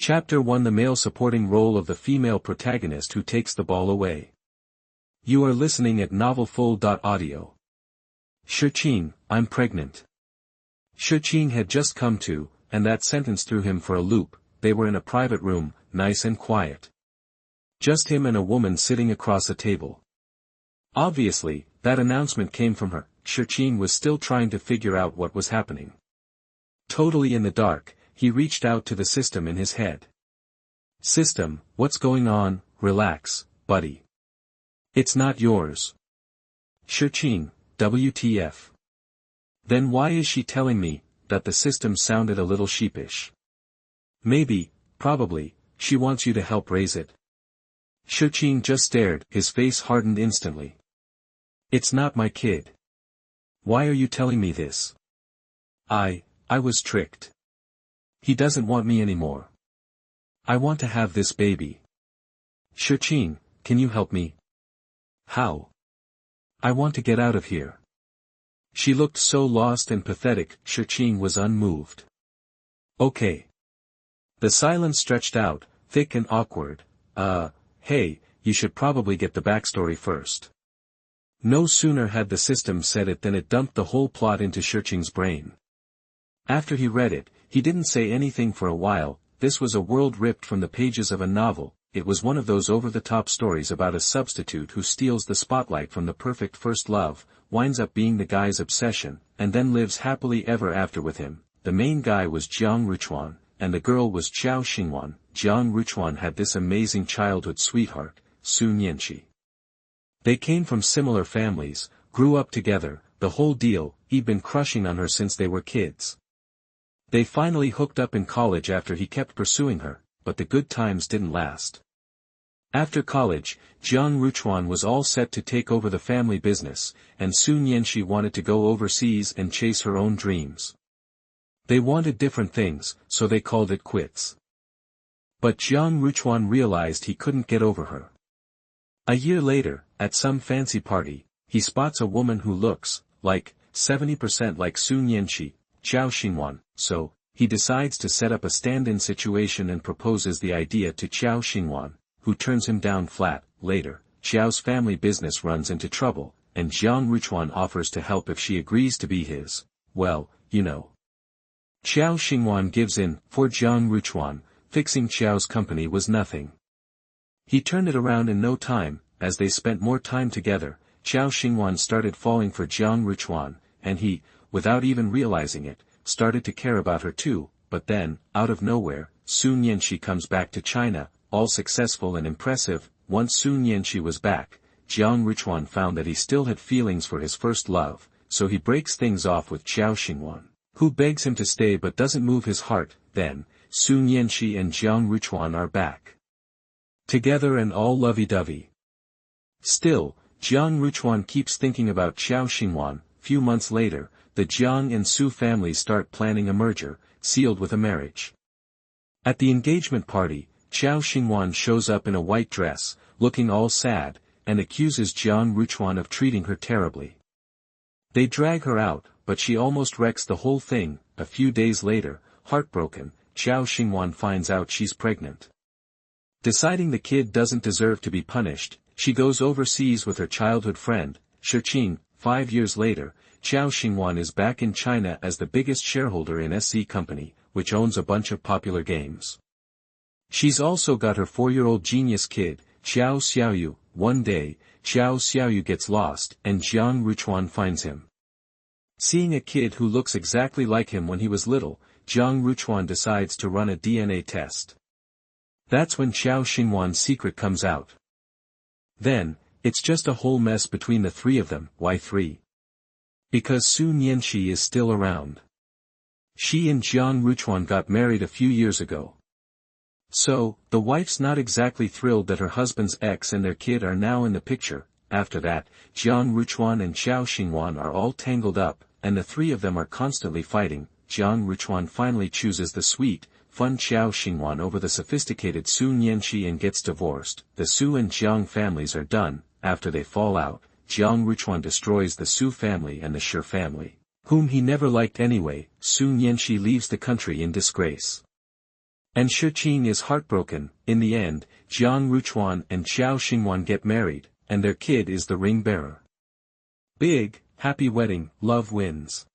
Chapter 1: The male supporting role of the female protagonist who takes the ball away. You are listening at novelfull.audio. Xuanhuan, I'm pregnant. Xuanhuan had just come to, and that sentence threw him for a loop. They were in a private room, nice and quiet. Just him and a woman sitting across a table. Obviously, that announcement came from her. Xuanhuan was still trying to figure out what was happening. Totally in the dark, he reached out to the system in his head. System, what's going on? Relax, buddy. It's not yours. Xuanhuan, WTF. Then why is she telling me? That the system sounded a little sheepish. Maybe, probably, she wants you to help raise it. Xuanhuan just stared, his face hardened instantly. It's not my kid. Why are you telling me this? I was tricked. He doesn't want me anymore. I want to have this baby. Xuanhuan, can you help me? How? I want to get out of here. She looked so lost and pathetic. Xuanhuan was unmoved. Okay. The silence stretched out, thick and awkward. Hey, you should probably get the backstory first. No sooner had the system said it than it dumped the whole plot into Xuanhuan's brain. After he read it, he didn't say anything for a while. This was a world ripped from the pages of a novel. It was one of those over-the-top stories about a substitute who steals the spotlight from the perfect first love, winds up being the guy's obsession, and then lives happily ever after with him. The main guy was Xuanhuan, and the girl was Xuanhuan. Xuanhuan had this amazing childhood sweetheart, Xuanhuan. They came from similar families, grew up together, the whole deal. He'd been crushing on her since they were kids. They finally hooked up in college after he kept pursuing her, but the good times didn't last. After college, Xuanhuan was all set to take over the family business, and Xuanhuan wanted to go overseas and chase her own dreams. They wanted different things, so they called it quits. But Xuanhuan realized he couldn't get over her. A year later, at some fancy party, he spots a woman who looks, like, 70% like Xuanhuan, so, he decides to set up a stand-in situation and proposes the idea to Xuanhuan, who turns him down flat. Later, Xiao's family business runs into trouble, and Xuanhuan offers to help if she agrees to be his, well, you know. Xuanhuan gives in. For Xuanhuan, fixing Xiao's company was nothing. He turned it around in no time. As they spent more time together, Xuanhuan started falling for Xuanhuan, and he, without even realizing it, started to care about her too. But then, out of nowhere, Xuanhuan comes back to China, all successful and impressive. Once Xuanhuan was back, Xuanhuan found that he still had feelings for his first love, so he breaks things off with Xuanhuan, who begs him to stay but doesn't move his heart. Then, Xuanhuan and Xuanhuan are back together and all lovey-dovey. Still, Xuanhuan keeps thinking about Xuanhuan. Few months later, the Jiang and Su families start planning a merger, sealed with a marriage. At the engagement party, Xuanhuan shows up in a white dress, looking all sad, and accuses Xuanhuan of treating her terribly. They drag her out, but she almost wrecks the whole thing. A few days later, heartbroken, Xuanhuan finds out she's pregnant. Deciding the kid doesn't deserve to be punished, she goes overseas with her childhood friend, Xuanhuan. 5 years later, Xuanhuan is back in China as the biggest shareholder in SC Company, which owns a bunch of popular games. She's also got her 4-year-old genius kid, Xiao Xiaoyu. One day, Xiao Xiaoyu gets lost, and Xuanhuan finds him. Seeing a kid who looks exactly like him when he was little, Xuanhuan decides to run a DNA test. That's when Xuanhuan's secret comes out. Then, it's just a whole mess between the three of them. Why three? Because Xuanhuan is still around. She and Xuanhuan got married a few years ago. So, the wife's not exactly thrilled that her husband's ex and their kid are now in the picture. After that, Xuanhuan and Xuanhuan are all tangled up, and the three of them are constantly fighting. Xuanhuan finally chooses the sweet, fun Xuanhuan over the sophisticated Xuanhuan and gets divorced. The Su and Jiang families are done. After they fall out, Xuanhuan destroys the Su family and the Shi family, whom he never liked anyway. Xuanhuan leaves the country in disgrace. And Xuanhuan is heartbroken. In the end, Xuanhuan and Xuanhuan get married, and their kid is the ring bearer. Big, happy wedding, love wins.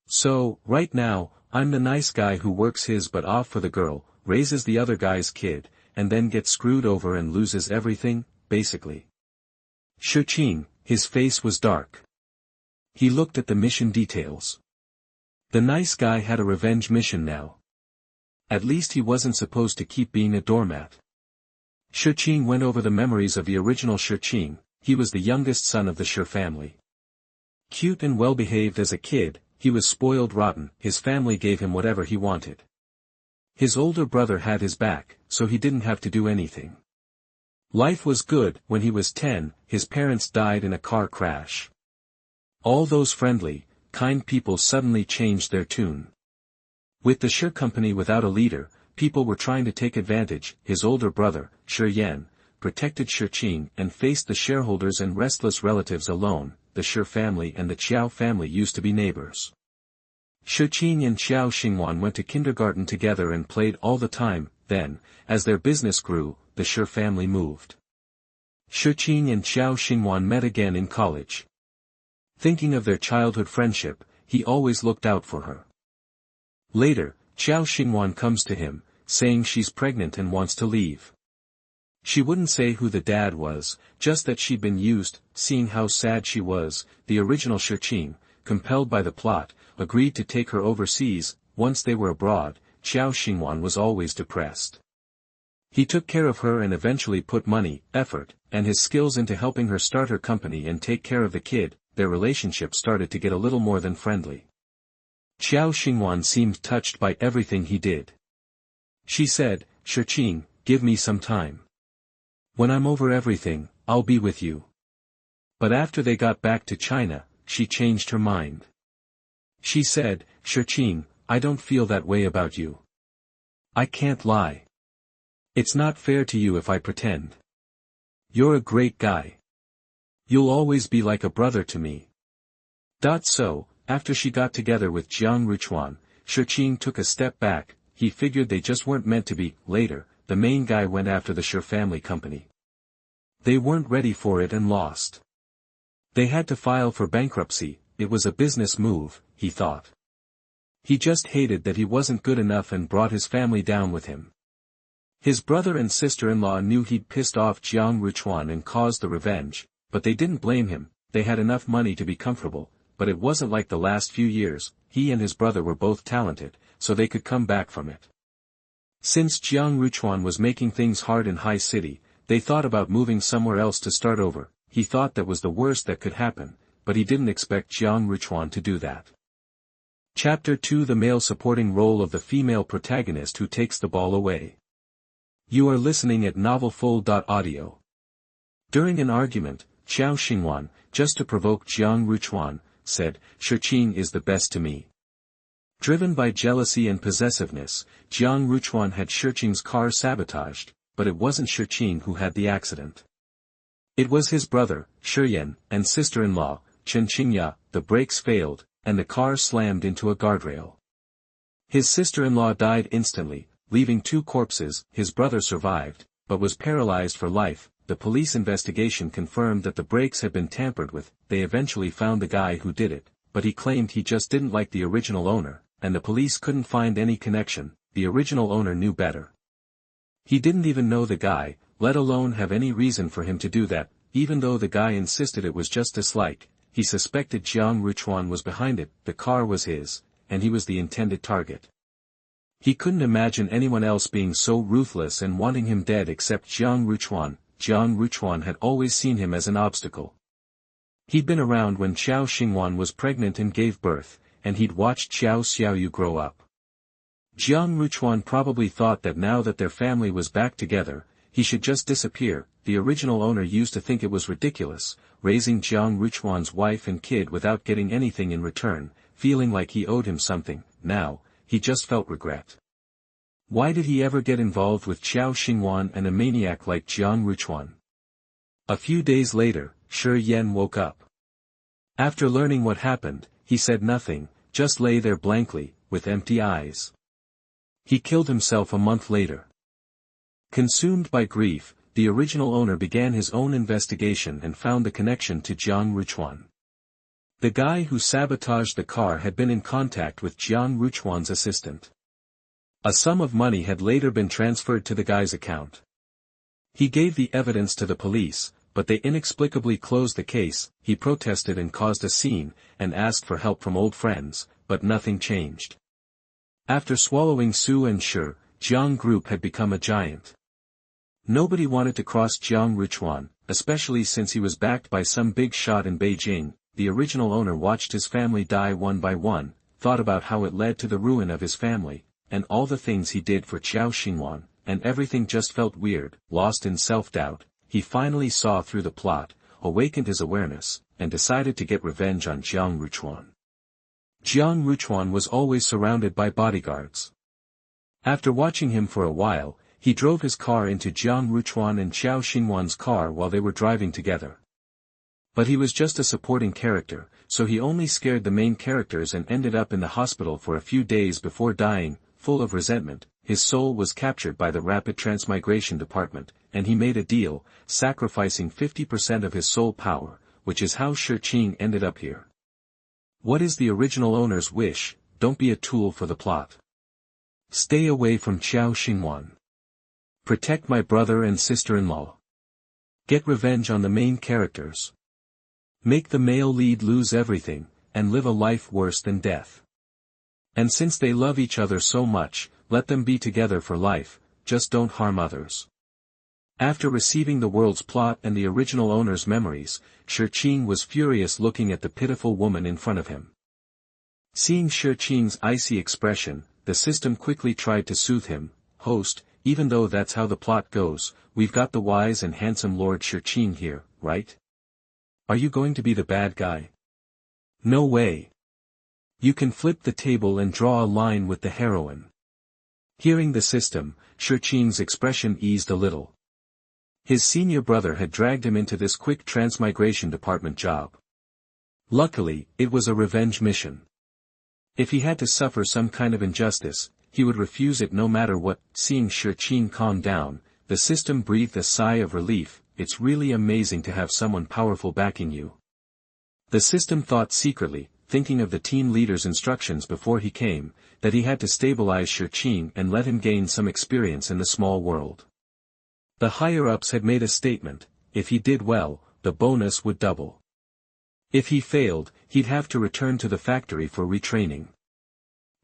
So, right now, I'm the nice guy who works his butt off for the girl, raises the other guy's kid, and then gets screwed over and loses everything, basically. Xuanhuan, his face was dark. He looked at the mission details. The nice guy had a revenge mission now. At least he wasn't supposed to keep being a doormat. Xuanhuan went over the memories of the original Xuanhuan. He was the youngest son of the Shi family. Cute and well-behaved as a kid, he was spoiled rotten. His family gave him whatever he wanted. His older brother had his back, so he didn't have to do anything. Life was good. When he was 10, his parents died in a car crash. All those friendly, kind people suddenly changed their tune. With the Shi company without a leader, people were trying to take advantage. His older brother, Shi protected Xuanhuan and faced the shareholders and restless relatives alone. The Shi family and the Qiao family used to be neighbors. Xuanhuan and Xuanhuan went to kindergarten together and played all the time. Then, as their business grew, the Shi family moved. Xuanhuan and Xuanhuan met again in college. Thinking of their childhood friendship, he always looked out for her. Later, Xuanhuan comes to him, saying she's pregnant and wants to leave. She wouldn't say who the dad was, just that she'd been used. Seeing how sad she was, the original Xuanhuan, compelled by the plot, agreed to take her overseas. Once they were abroad, Xuanhuan was always depressed. He took care of her and eventually put money, effort, and his skills into helping her start her company and take care of the kid. Their relationship started to get a little more than friendly. Xuanhuan seemed touched by everything he did. She said, "Xuanhuan, give me some time. When I'm over everything, I'll be with you." But after they got back to China, she changed her mind. She said, "Xuanhuan, I don't feel that way about you. I can't lie. It's not fair to you if I pretend. You're a great guy. You'll always be like a brother to me." So, after she got together with Xuanhuan, Xuanhuan took a step back. He figured they just weren't meant to be. Later, the main guy went after the Shi family company. They weren't ready for it and lost. They had to file for bankruptcy. It was a business move, he thought. He just hated that he wasn't good enough and brought his family down with him. His brother and sister-in-law knew he'd pissed off Xuanhuan and caused the revenge, but they didn't blame him. They had enough money to be comfortable, but it wasn't like the last few years. He and his brother were both talented, so they could come back from it. Since Xuanhuan was making things hard in High City, they thought about moving somewhere else to start over. He thought that was the worst that could happen, but he didn't expect Xuanhuan to do that. Chapter 2: The male supporting role of the female protagonist who takes the ball away. You are listening at novelfull.audio. During an argument, Xuanhuan, just to provoke Xuanhuan, said, "Xuanhuan is the best to me." Driven by jealousy and possessiveness, Xuanhuan had Xuanhuan's car sabotaged, but it wasn't Xuanhuan who had the accident. It was his brother, Xuanyan, and sister-in-law, Qingya. The brakes failed, and the car slammed into a guardrail. His sister-in-law died instantly, leaving 2 corpses. His brother survived, but was paralyzed for life. The police investigation confirmed that the brakes had been tampered with. They eventually found the guy who did it, but he claimed he just didn't like the original owner, and the police couldn't find any connection. The original owner knew better. He didn't even know the guy, let alone have any reason for him to do that. Even though the guy insisted it was just dislike, he suspected Xuanhuan was behind it. The car was his, and he was the intended target. He couldn't imagine anyone else being so ruthless and wanting him dead except Xuanhuan. Xuanhuan had always seen him as an obstacle. He'd been around when Xuanhuan was pregnant and gave birth, and he'd watched Xiaoyu grow up. Xuanhuan probably thought that now that their family was back together, he should just disappear. The original owner used to think it was ridiculous, raising Xuanhuan's wife and kid without getting anything in return, feeling like he owed him something. Now, he just felt regret. Why did he ever get involved with Xuanhuan and a maniac like Xuanhuan? A few days later, Shi Yan woke up. After learning what happened, he said nothing, just lay there blankly, with empty eyes. He killed himself a month later. Consumed by grief, the original owner began his own investigation and found the connection to Xuanhuan. The guy who sabotaged the car had been in contact with Xuanhuan's assistant. A sum of money had later been transferred to the guy's account. He gave the evidence to the police, but they inexplicably closed the case. He protested and caused a scene, and asked for help from old friends, but nothing changed. After swallowing Su and Shi, Jiang Group had become a giant. Nobody wanted to cross Xuanhuan, especially since he was backed by some big shot in Beijing. The original owner watched his family die one by one, thought about how it led to the ruin of his family, and all the things he did for Xuanhuan, and everything just felt weird. Lost in self-doubt, he finally saw through the plot, awakened his awareness, and decided to get revenge on Xuanhuan. Xuanhuan was always surrounded by bodyguards. After watching him for a while, he drove his car into Xuanhuan and Xuanhuan's car while they were driving together. But he was just a supporting character, so he only scared the main characters and ended up in the hospital for a few days before dying. Full of resentment, his soul was captured by the Rapid Transmigration department, and he made a deal, sacrificing 50% of his soul power, which is how Shi ended up here. What is the original owner's wish? Don't be a tool for the plot. Stay away from Xuanhuan. Protect my brother and sister-in-law. Get revenge on the main characters. Make the male lead lose everything, and live a life worse than death. And since they love each other so much, let them be together for life, just don't harm others. After receiving the world's plot and the original owner's memories, Shi was furious looking at the pitiful woman in front of him. Seeing Shi's icy expression, the system quickly tried to soothe him. Host, even though that's how the plot goes, we've got the wise and handsome Lord Shi here, right? Are you going to be the bad guy? No way. You can flip the table and draw a line with the heroine. Hearing the system, Shi's expression eased a little. His senior brother had dragged him into this quick transmigration department job. Luckily, it was a revenge mission. If he had to suffer some kind of injustice, he would refuse it no matter what. Seeing Shi calm down, the system breathed a sigh of relief. It's really amazing to have someone powerful backing you. The system thought secretly, thinking of the team leader's instructions before he came, that he had to stabilize Shi and let him gain some experience in the small world. The higher-ups had made a statement: if he did well, the bonus would double. If he failed, he'd have to return to the factory for retraining.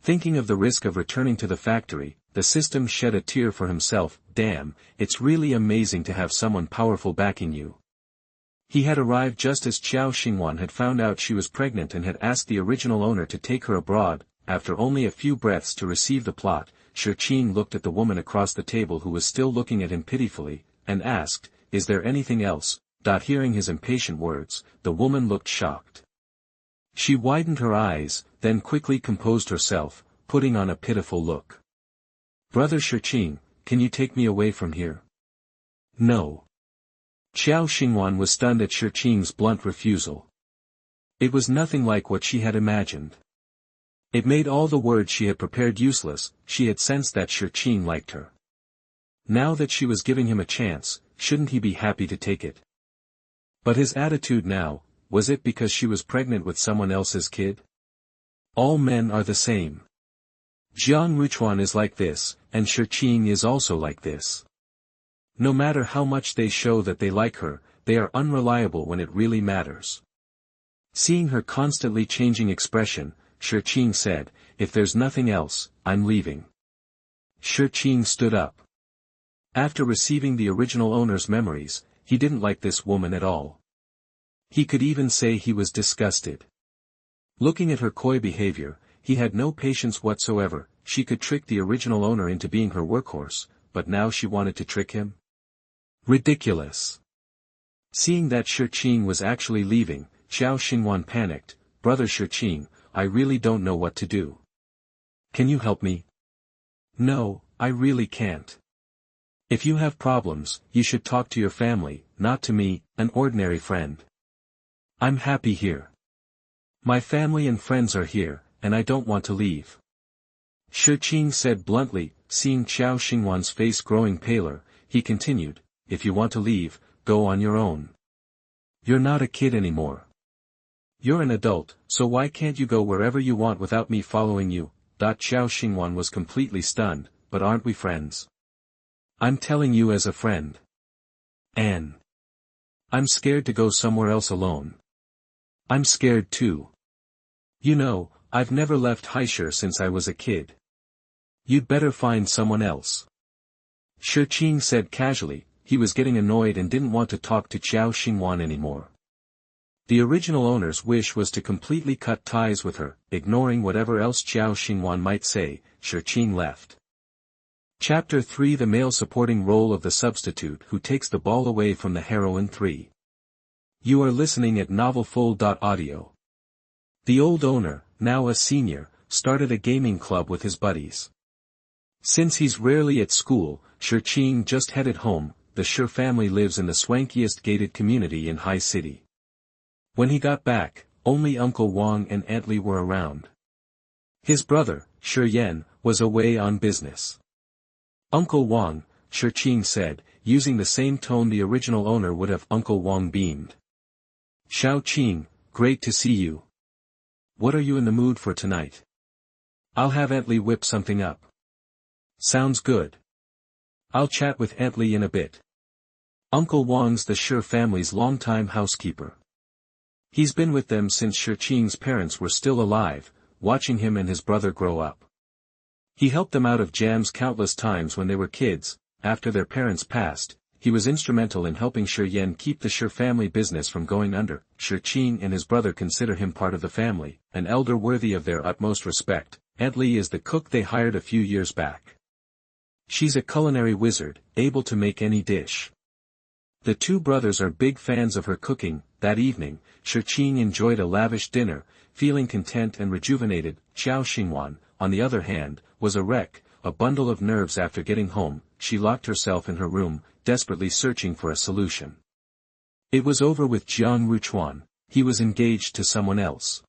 Thinking of the risk of returning to the factory, the system shed a tear for himself. Damn, it's really amazing to have someone powerful backing you. He had arrived just as Xuanhuan had found out she was pregnant and had asked the original owner to take her abroad. After only a few breaths to receive the plot, Shi looked at the woman across the table who was still looking at him pitifully, and asked, "Is there anything else?" Hearing his impatient words, the woman looked shocked. She widened her eyes, then quickly composed herself, putting on a pitiful look. "Brother Shi, can you take me away from here?" "No." Xuanhuan was stunned at Shi's blunt refusal. It was nothing like what she had imagined. It made all the words she had prepared useless. She had sensed that Shi liked her. Now that she was giving him a chance, shouldn't he be happy to take it? But his attitude now, was it because she was pregnant with someone else's kid? All men are the same. Xuanhuan is like this, and Shi is also like this. No matter how much they show that they like her, they are unreliable when it really matters. Seeing her constantly changing expression, Shi said, "If there's nothing else, I'm leaving." Shi stood up. After receiving the original owner's memories, he didn't like this woman at all. He could even say he was disgusted. Looking at her coy behavior, he had no patience whatsoever. She could trick the original owner into being her workhorse, but now she wanted to trick him? Ridiculous. Seeing that Shi was actually leaving, Xuanhuan panicked. "Brother Shi, I really don't know what to do. Can you help me?" "No, I really can't. If you have problems, you should talk to your family, not to me, an ordinary friend. I'm happy here. My family and friends are here, and I don't want to leave." Xuanhuan said bluntly, seeing Xuanhuan's face growing paler. He continued, if you want to leave, go on your own. You're not a kid anymore. You're an adult, so why can't you go wherever you want without me following you? Xuanhuan was completely stunned, but aren't we friends? I'm telling you as a friend. Anne. I'm scared to go somewhere else alone. I'm scared too. You know, I've never left Haishur since I was a kid. You'd better find someone else. Xuanhuan said casually. He was getting annoyed and didn't want to talk to Xuanhuan anymore. The original owner's wish was to completely cut ties with her, ignoring whatever else Xuanhuan might say. Xuanhuan left. Chapter 3: The male supporting role of the substitute who takes the ball away from the heroine. 3. You are listening at novelfull.audio. The old owner, now a senior, started a gaming club with his buddies. Since he's rarely at school, Xuanhuan just headed home. The Xu family lives in the swankiest gated community in High City. When he got back, only Uncle Wang and Aunt Li were around. His brother, Xuanhuan, was away on business. Uncle Wang, Xuanhuan said, using the same tone the original owner would have. Uncle Wang beamed. Xuanhuan, great to see you. What are you in the mood for tonight? I'll have Aunt Li whip something up. Sounds good. I'll chat with Aunt Li in a bit. Uncle Wang's the Xu family's longtime housekeeper. He's been with them since Xuanhuan's parents were still alive, watching him and his brother grow up. He helped them out of jams countless times when they were kids. After their parents passed, he was instrumental in helping Xuanhuan keep the Xu family business from going under. Xuanhuan and his brother consider him part of the family, an elder worthy of their utmost respect. Aunt Li is the cook they hired a few years back. She's a culinary wizard, able to make any dish. The two brothers are big fans of her cooking. That evening, Xuanhuan enjoyed a lavish dinner, feeling content and rejuvenated. Xuanhuan, on the other hand, was a wreck, a bundle of nerves. After getting home, she locked herself in her room, desperately searching for a solution. It was over with Xuanhuan. He was engaged to someone else.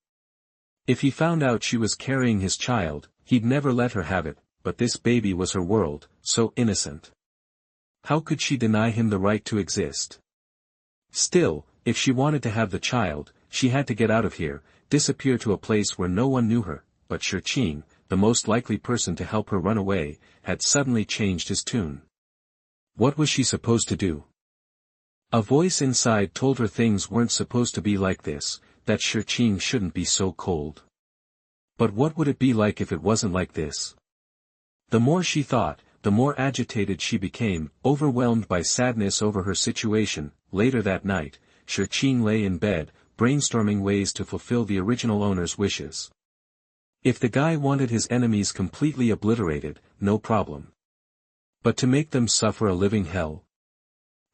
If he found out she was carrying his child, he'd never let her have it, but this baby was her world, so innocent. How could she deny him the right to exist? Still, if she wanted to have the child, she had to get out of here, disappear to a place where no one knew her. But Xuanhuan, the most likely person to help her run away, had suddenly changed his tune. What was she supposed to do? A voice inside told her things weren't supposed to be like this, that Xuanhuan shouldn't be so cold. But what would it be like if it wasn't like this? The more she thought, the more agitated she became, overwhelmed by sadness over her situation. Later that night, Xuanhuan lay in bed, brainstorming ways to fulfill the original owner's wishes. If the guy wanted his enemies completely obliterated, no problem. But to make them suffer a living hell?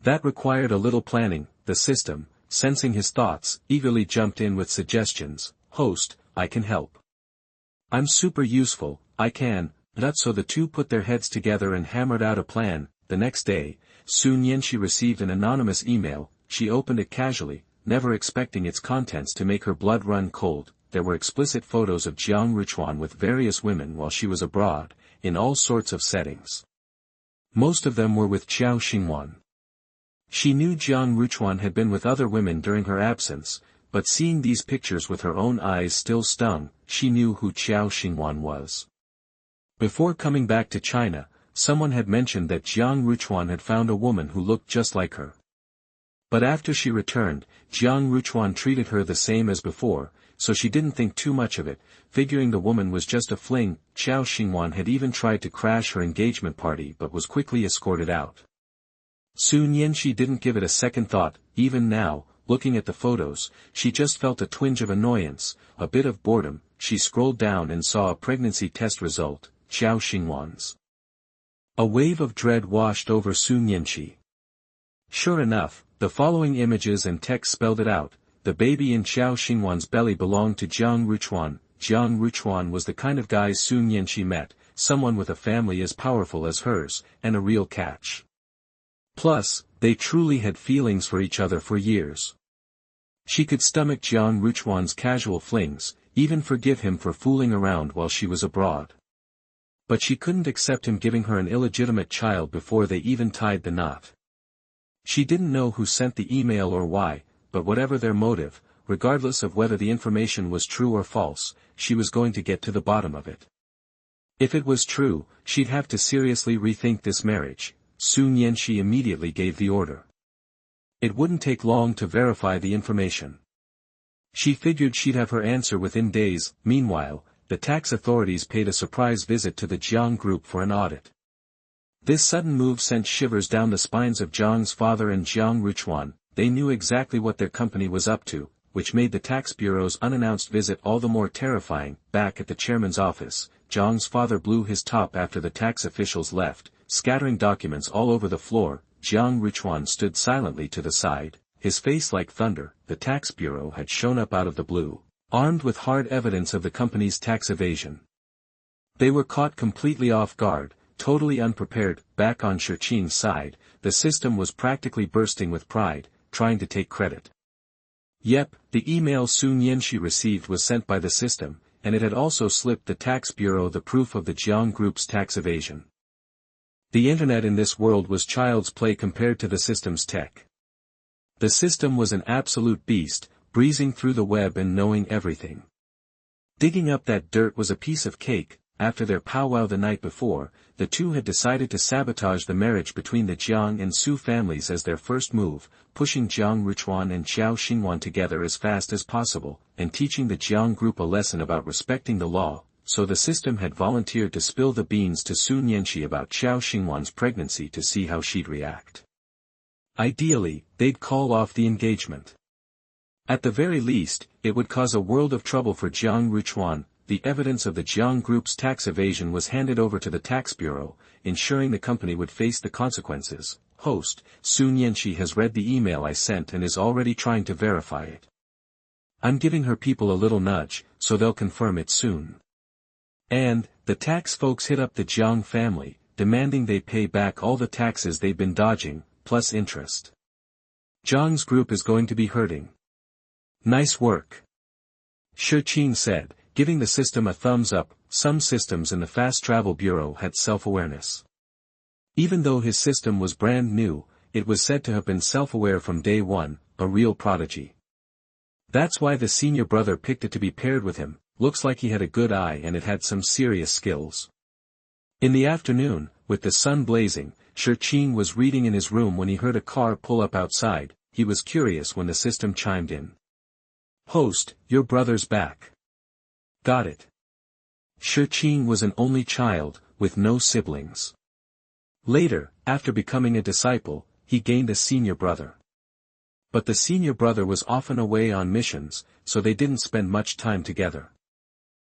That required a little planning. The system, sensing his thoughts, eagerly jumped in with suggestions. Host, I can help. I'm super useful, I can. So the two put their heads together and hammered out a plan. The next day, Xuanhuan received an anonymous email. She opened it casually, never expecting its contents to make her blood run cold. There were explicit photos of Xuanhuan with various women while she was abroad, in all sorts of settings. Most of them were with Xuanhuan. She knew Xuanhuan had been with other women during her absence, but seeing these pictures with her own eyes still stung. She knew who Xuanhuan was. Before coming back to China, someone had mentioned that Xuanhuan had found a woman who looked just like her. But after she returned, Xuanhuan treated her the same as before, so she didn't think too much of it, figuring the woman was just a fling. Xuanhuan had even tried to crash her engagement party but was quickly escorted out. Xuanhuan didn't give it a second thought. Even now, looking at the photos, she just felt a twinge of annoyance, a bit of boredom. She scrolled down and saw a pregnancy test result. Xuanhuan's. A wave of dread washed over Xuanhuan. Sure enough, the following images and text spelled it out. The baby in Xuanhuan's belly belonged to Xuanhuan. Xuanhuan was the kind of guy Xuanhuan met, someone with a family as powerful as hers, and a real catch. Plus, they truly had feelings for each other for years. She could stomach Xuanhuan's casual flings, even forgive him for fooling around while she was abroad. But she couldn't accept him giving her an illegitimate child before they even tied the knot. She didn't know who sent the email or why, but whatever their motive, regardless of whether the information was true or false, she was going to get to the bottom of it. If it was true, she'd have to seriously rethink this marriage. Sun Yanxi immediately gave the order. It wouldn't take long to verify the information. She figured she'd have her answer within days. Meanwhile, the tax authorities paid a surprise visit to the Jiang group for an audit. This sudden move sent shivers down the spines of Jiang's father and Jiang Ruchuan. They knew exactly what their company was up to, which made the tax bureau's unannounced visit all the more terrifying. Back at the chairman's office, Jiang's father blew his top after the tax officials left, scattering documents all over the floor. Jiang Ruchuan stood silently to the side, his face like thunder. The tax bureau had shown up out of the blue, armed with hard evidence of the company's tax evasion. They were caught completely off guard, totally unprepared. Back on Xuanhuan's side, the system was practically bursting with pride, trying to take credit. Yep, the email Sun Yanxi received was sent by the system, and it had also slipped the tax bureau the proof of the Jiang group's tax evasion. The internet in this world was child's play compared to the system's tech. The system was an absolute beast, breezing through the web and knowing everything. Digging up that dirt was a piece of cake. After their powwow the night before, the two had decided to sabotage the marriage between the Jiang and Su families as their first move, pushing Jiang Ruchuan and Xuanhuan together as fast as possible, and teaching the Jiang group a lesson about respecting the law. So the system had volunteered to spill the beans to Sun Yanxi about Xuanhuan's pregnancy to see how she'd react. Ideally, they'd call off the engagement. At the very least, it would cause a world of trouble for Jiang Ruchuan. The evidence of the Jiang group's tax evasion was handed over to the tax bureau, ensuring the company would face the consequences. Host, Sun Yanxi has read the email I sent and is already trying to verify it. I'm giving her people a little nudge, so they'll confirm it soon. And, the tax folks hit up the Jiang family, demanding they pay back all the taxes they've been dodging, plus interest. Jiang's group is going to be hurting. Nice work. Xuanhuan said, giving the system a thumbs up. Some systems in the Fast Travel Bureau had self-awareness. Even though his system was brand new, it was said to have been self-aware from day one, a real prodigy. That's why the senior brother picked it to be paired with him. Looks like he had a good eye and it had some serious skills. In the afternoon, with the sun blazing, Xuanhuan was reading in his room when he heard a car pull up outside. He was curious when the system chimed in. Host, your brother's back. Got it. Xuanhuan was an only child, with no siblings. Later, after becoming a disciple, he gained a senior brother. But the senior brother was often away on missions, so they didn't spend much time together.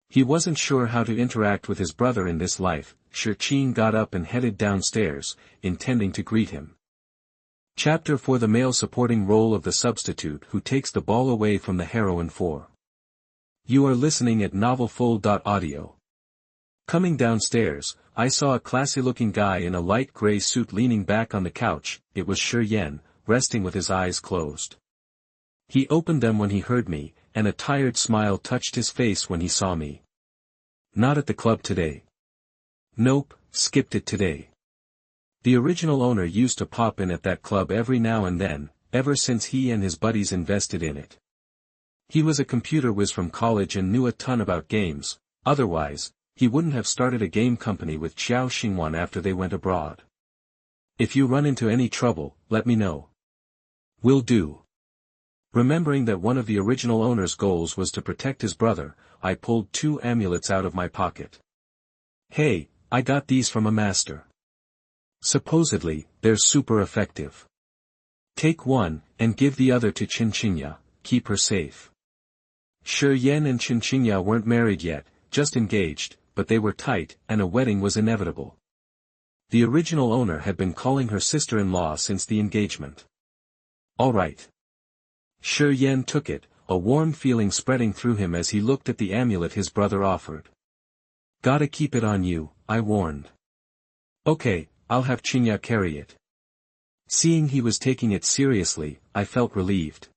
He wasn't sure how to interact with his brother in this life. Xuanhuan got up and headed downstairs, intending to greet him. Chapter 4: The male supporting role of the substitute who takes the ball away from the heroine. 4. You are listening at novelfull.audio. Coming downstairs, I saw a classy-looking guy in a light gray suit leaning back on the couch. It was Xuanhuan, resting with his eyes closed. He opened them when he heard me, and a tired smile touched his face when he saw me. Not at the club today. Nope, skipped it today. The original owner used to pop in at that club every now and then, ever since he and his buddies invested in it. He was a computer whiz from college and knew a ton about games. Otherwise, he wouldn't have started a game company with Xuanhuan after they went abroad. If you run into any trouble, let me know. Will do. Remembering that one of the original owner's goals was to protect his brother, I pulled 2 amulets out of my pocket. Hey, I got these from a master. Supposedly, they're super effective. Take one, and give the other to Chinchinya, keep her safe. Xuanhuan and Chinchinya weren't married yet, just engaged, but they were tight, and a wedding was inevitable. The original owner had been calling her sister-in-law since the engagement. All right. Xuanhuan took it, a warm feeling spreading through him as he looked at the amulet his brother offered. Gotta keep it on you, I warned. Okay, I'll have Chinya carry it. Seeing he was taking it seriously, I felt relieved.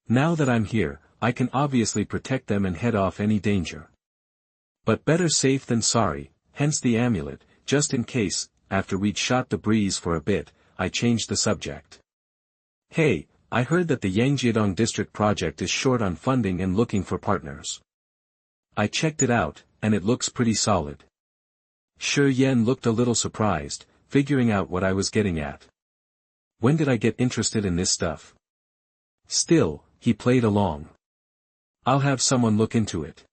Now that I'm here, I can obviously protect them and head off any danger. But better safe than sorry. hence the amulet, just in case. After we'd shot the breeze for a bit, I changed the subject. Hey, I heard that the Yangjiadong district project is short on funding and looking for partners. I checked it out, and it looks pretty solid. Shi Yan looked a little surprised, figuring out what I was getting at. When did I get interested in this stuff? Still, he played along. I'll have someone look into it.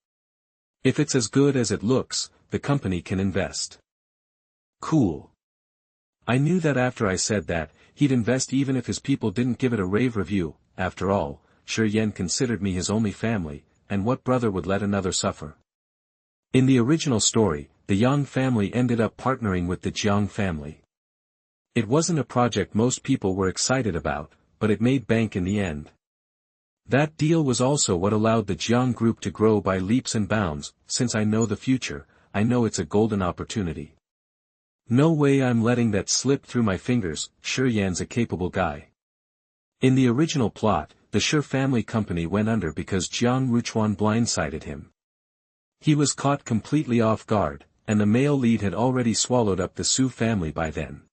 If it's as good as it looks, the company can invest. Cool. I knew that after I said that, he'd invest even if his people didn't give it a rave review. After all, Shi Yan considered me his only family, and what brother would let another suffer? In the original story, the Yang family ended up partnering with the Jiang family. It wasn't a project most people were excited about, but it made bank in the end. That deal was also what allowed the Jiang group to grow by leaps and bounds. Since I know the future, I know it's a golden opportunity. No way I'm letting that slip through my fingers. Shi Yan's a capable guy. In the original plot, the Shi family company went under because Jiang Ruchuan blindsided him. He was caught completely off guard, and the male lead had already swallowed up the Su family by then.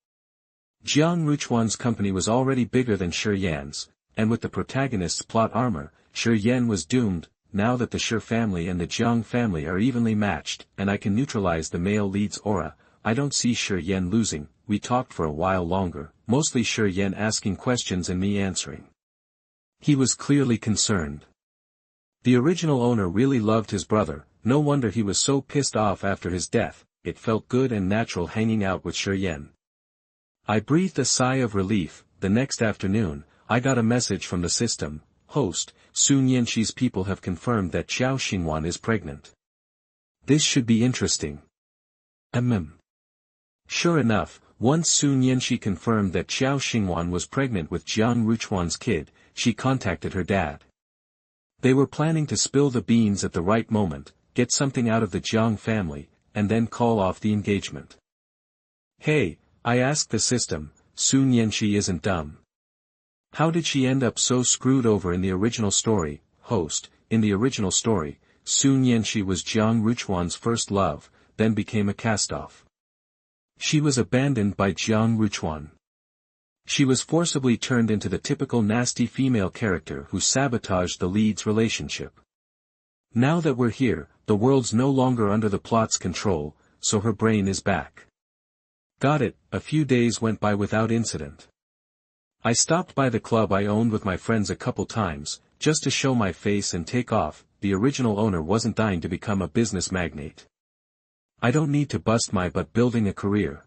Jiang Ruchuan's company was already bigger than Shi Yan's, and with the protagonist's plot armor, Shi Yan was doomed. Now that the Shi family and the Jiang family are evenly matched, and I can neutralize the male lead's aura, I don't see Shi Yan losing. We talked for a while longer, mostly Shi Yan asking questions and me answering. He was clearly concerned. The original owner really loved his brother, no wonder he was so pissed off after his death. It felt good and natural hanging out with Shi Yan. I breathed a sigh of relief. The next afternoon, I got a message from the system. Host, Sun Yanxi's people have confirmed that Xuanhuan is pregnant. This should be interesting. Sure enough, once Sun Yanxi confirmed that Xuanhuan was pregnant with Jiang Ruchuan's kid, she contacted her dad. They were planning to spill the beans at the right moment, get something out of the Jiang family, and then call off the engagement. Hey, I asked the system, Sun Yanxi isn't dumb. How did she end up so screwed over in the original story? Host, in the original story, Sun Yanxi was Jiang Ruchuan's first love, then became a cast-off. She was abandoned by Jiang Ruchuan. She was forcibly turned into the typical nasty female character who sabotaged the lead's relationship. Now that we're here, the world's no longer under the plot's control, so her brain is back. Got it. A few days went by without incident. I stopped by the club I owned with my friends a couple times, just to show my face and take off. The original owner wasn't dying to become a business magnate. I don't need to bust my butt building a career.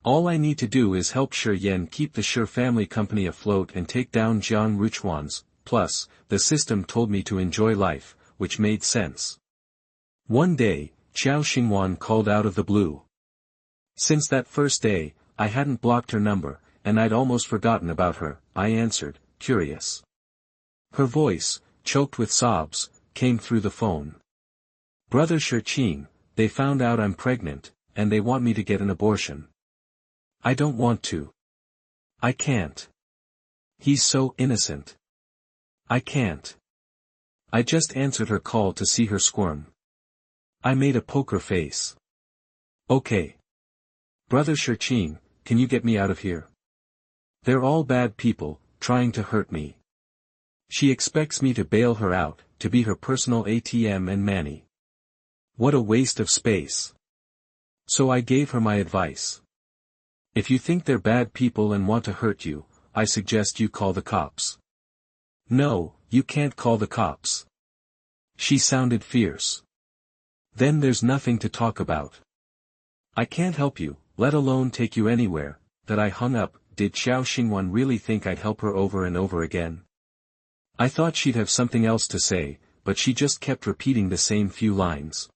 All I need to do is help Shi Yan keep the Shi family company afloat and take down Jiang Ruchuan's. Plus, the system told me to enjoy life, which made sense. One day, Xuanhuan called out of the blue. Since that first day, I hadn't blocked her number, and I'd almost forgotten about her. I answered, curious. Her voice, choked with sobs, came through the phone. Brother Shi, they found out I'm pregnant, and they want me to get an abortion. I don't want to. I can't. He's so innocent. I can't. I just answered her call to see her squirm. I made a poker face. Okay. Brother Shi, can you get me out of here? They're all bad people, trying to hurt me. She expects me to bail her out, to be her personal ATM and Manny. What a waste of space. So I gave her my advice. If you think they're bad people and want to hurt you, I suggest you call the cops. No, you can't call the cops. She sounded fierce. Then there's nothing to talk about. I can't help you, let alone take you anywhere. That I hung up. Did Xuanhuan really think I'd help her over and over again? I thought she'd have something else to say, but she just kept repeating the same few lines.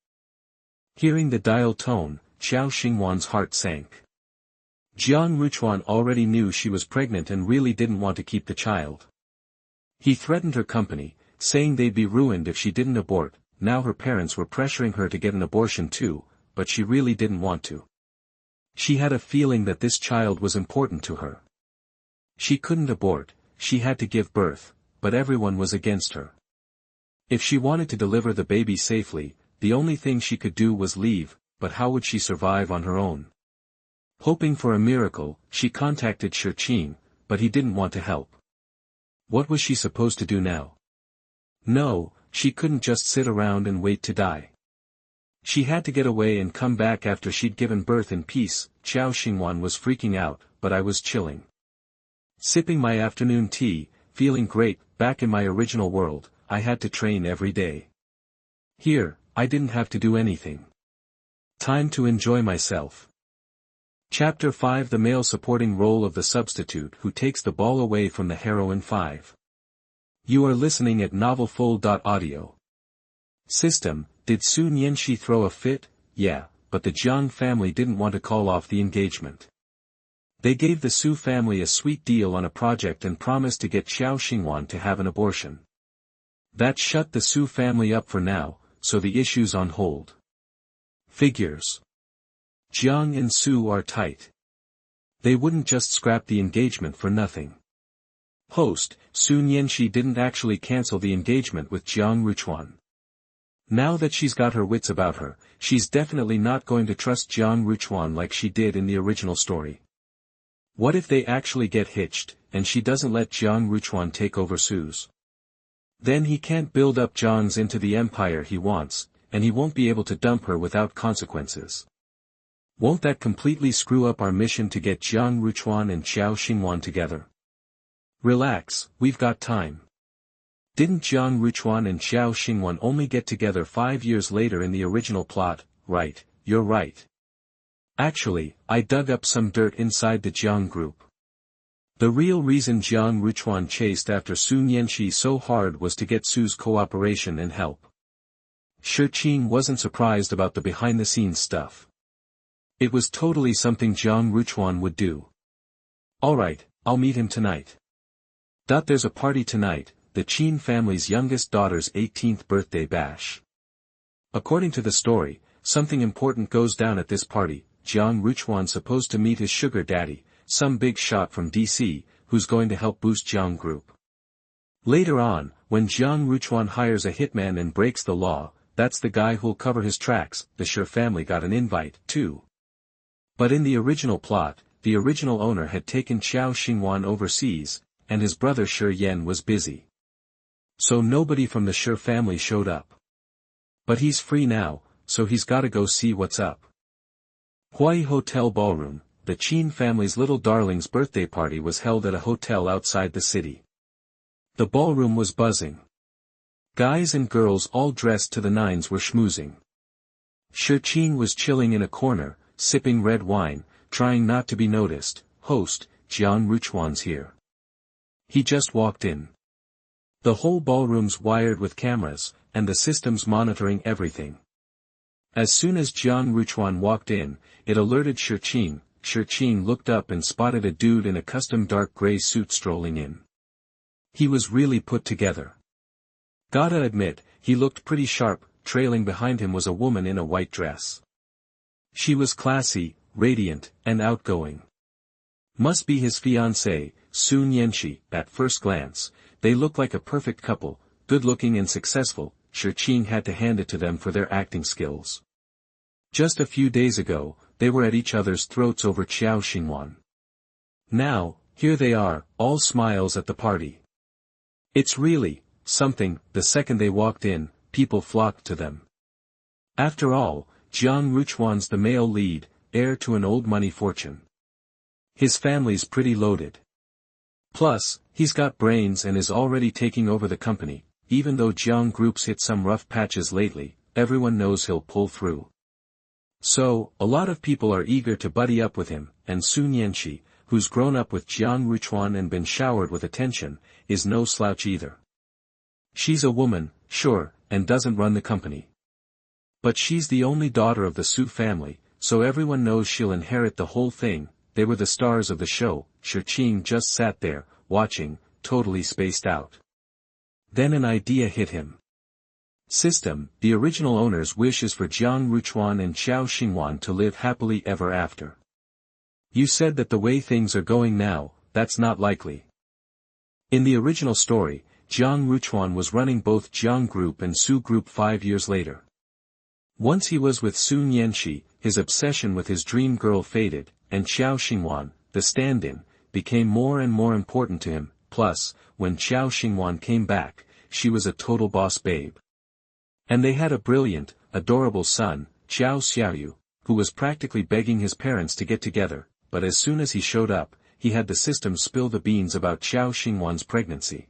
Hearing the dial tone, Xuanhuan's heart sank. Jiang Ruchuan already knew she was pregnant and really didn't want to keep the child. He threatened her company, saying they'd be ruined if she didn't abort. Now her parents were pressuring her to get an abortion too, but she really didn't want to. She had a feeling that this child was important to her. She couldn't abort, she had to give birth, but everyone was against her. If she wanted to deliver the baby safely, the only thing she could do was leave. but how would she survive on her own? Hoping for a miracle, she contacted Xuanhuan, but he didn't want to help. What was she supposed to do now? No, she couldn't just sit around and wait to die. She had to get away and come back after she'd given birth in peace. Xuanhuan was freaking out, but I was chilling. Sipping my afternoon tea, feeling great, back in my original world. I had to train every day. Here, I didn't have to do anything. Time to enjoy myself. Chapter 5: The male supporting role of the substitute who takes the ball away from the heroine. 5. You are listening at novelfull.audio. System: Did Su Nianxi throw a fit? Yeah, but the Jiang family didn't want to call off the engagement. They gave the Su family a sweet deal on a project and promised to get Xuanhuan to have an abortion. That shut the Su family up for now, so the issue's on hold. Figures. Jiang and Su are tight. They wouldn't just scrap the engagement for nothing. Host: Su Nianxi didn't actually cancel the engagement with Xuanhuan. Now that she's got her wits about her, she's definitely not going to trust Xuanhuan like she did in the original story. What if they actually get hitched, and she doesn't let Xuanhuan take over Su's? Then he can't build up Jiang's into the empire he wants, and he won't be able to dump her without consequences. Won't that completely screw up our mission to get Xuanhuan and Xuanhuan together? Relax, we've got time. Didn't Xuanhuan and Xuanhuan only get together 5 years later in the original plot? Right, you're right. Actually, I dug up some dirt inside the Jiang group. The real reason Xuanhuan chased after Su Nianxi so hard was to get Su's cooperation and help. Xuanhuan wasn't surprised about the behind-the-scenes stuff. It was totally something Xuanhuan would do. Alright, I'll meet him tonight. There's a party tonight, the Qin family's youngest daughter's 18th birthday bash. According to the story, something important goes down at this party. Xuanhuan's supposed to meet his sugar daddy, some big shot from DC, who's going to help boost Jiang group. Later on, when Xuanhuan hires a hitman and breaks the law, that's the guy who'll cover his tracks. The Shi family got an invite, too. But in the original plot, the original owner had taken Xuanhuan overseas, and his brother Shi Yan was busy. So nobody from the Shi family showed up. But he's free now, so he's gotta go see what's up. Huai Hotel Ballroom. The Qin family's little darling's birthday party was held at a hotel outside the city. The ballroom was buzzing. Guys and girls all dressed to the nines were schmoozing. Xuanhuan was chilling in a corner, sipping red wine, trying not to be noticed. Host: Xuanhuan's here. He just walked in. The whole ballroom's wired with cameras, and the system's monitoring everything. As soon as Xuanhuan walked in, it alerted Xuanhuan. Xuanhuan looked up and spotted a dude in a custom dark gray suit strolling in. He was really put together. Gotta admit, he looked pretty sharp. Trailing behind him was a woman in a white dress. She was classy, radiant, and outgoing. Must be his fiancée, Su Nianxi. At first glance, they looked like a perfect couple, good-looking and successful. Xuanhuan had to hand it to them for their acting skills. Just a few days ago, they were at each other's throats over Xuanhuan. Now, here they are, all smiles at the party. It's really something. The second they walked in, people flocked to them. After all, Xuanhuan's the male lead, heir to an old money fortune. His family's pretty loaded. Plus, he's got brains and is already taking over the company. Even though Jiang Group's hit some rough patches lately, everyone knows he'll pull through. So, a lot of people are eager to buddy up with him, and Su Nianxi, who's grown up with Xuanhuan and been showered with attention, is no slouch either. She's a woman, sure, and doesn't run the company. But she's the only daughter of the Su family, so everyone knows she'll inherit the whole thing. They were the stars of the show. Xuanhuan just sat there, watching, totally spaced out. Then an idea hit him. System: the original owner's wish is for Xuanhuan and Xuanhuan to live happily ever after. You said that the way things are going now, that's not likely. In the original story, Xuanhuan was running both Jiang Group and Su Group 5 years later. Once he was with Su Nianxi, his obsession with his dream girl faded, and Xuanhuan, the stand-in, became more and more important to him. Plus, when Xuanhuan came back, she was a total boss babe. And they had a brilliant, adorable son, Xiaoyu, who was practically begging his parents to get together, but as soon as he showed up, he had the system spill the beans about Xuanhuan's pregnancy.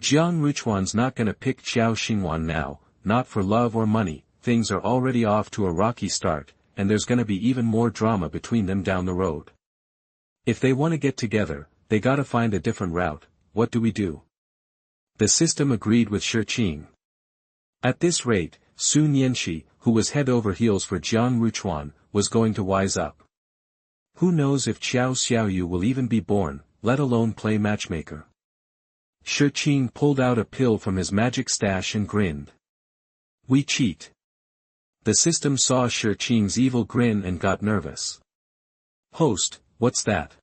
Jiang Ruchuan's not gonna pick Xuanhuan now, not for love or money. Things are already off to a rocky start, and there's gonna be even more drama between them down the road. If they wanna get together, they gotta find a different route. What do we do? The system agreed with Shi. At this rate, Sun Yanxi, who was head over heels for Jiang Ruchuan, was going to wise up. Who knows if Xiaoyu will even be born, let alone play matchmaker. Shi pulled out a pill from his magic stash and grinned. We cheat. The system saw Shi's evil grin and got nervous. Host, what's that?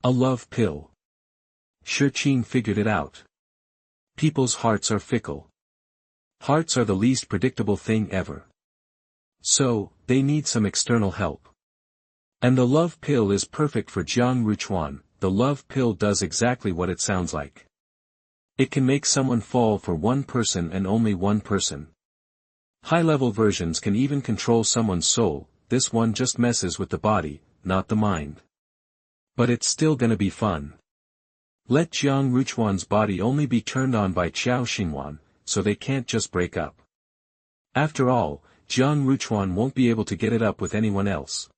A love pill. Shi figured it out. People's hearts are fickle. Hearts are the least predictable thing ever. So, they need some external help. And the love pill is perfect for Jiang Ruchuan. The love pill does exactly what it sounds like. It can make someone fall for one person and only one person. High-level versions can even control someone's soul. This one just messes with the body, not the mind. But it's still gonna be fun. Let Jiang Ruchuan's body only be turned on by Xuanhuan, so they can't just break up. After all, Jiang Ruchuan won't be able to get it up with anyone else.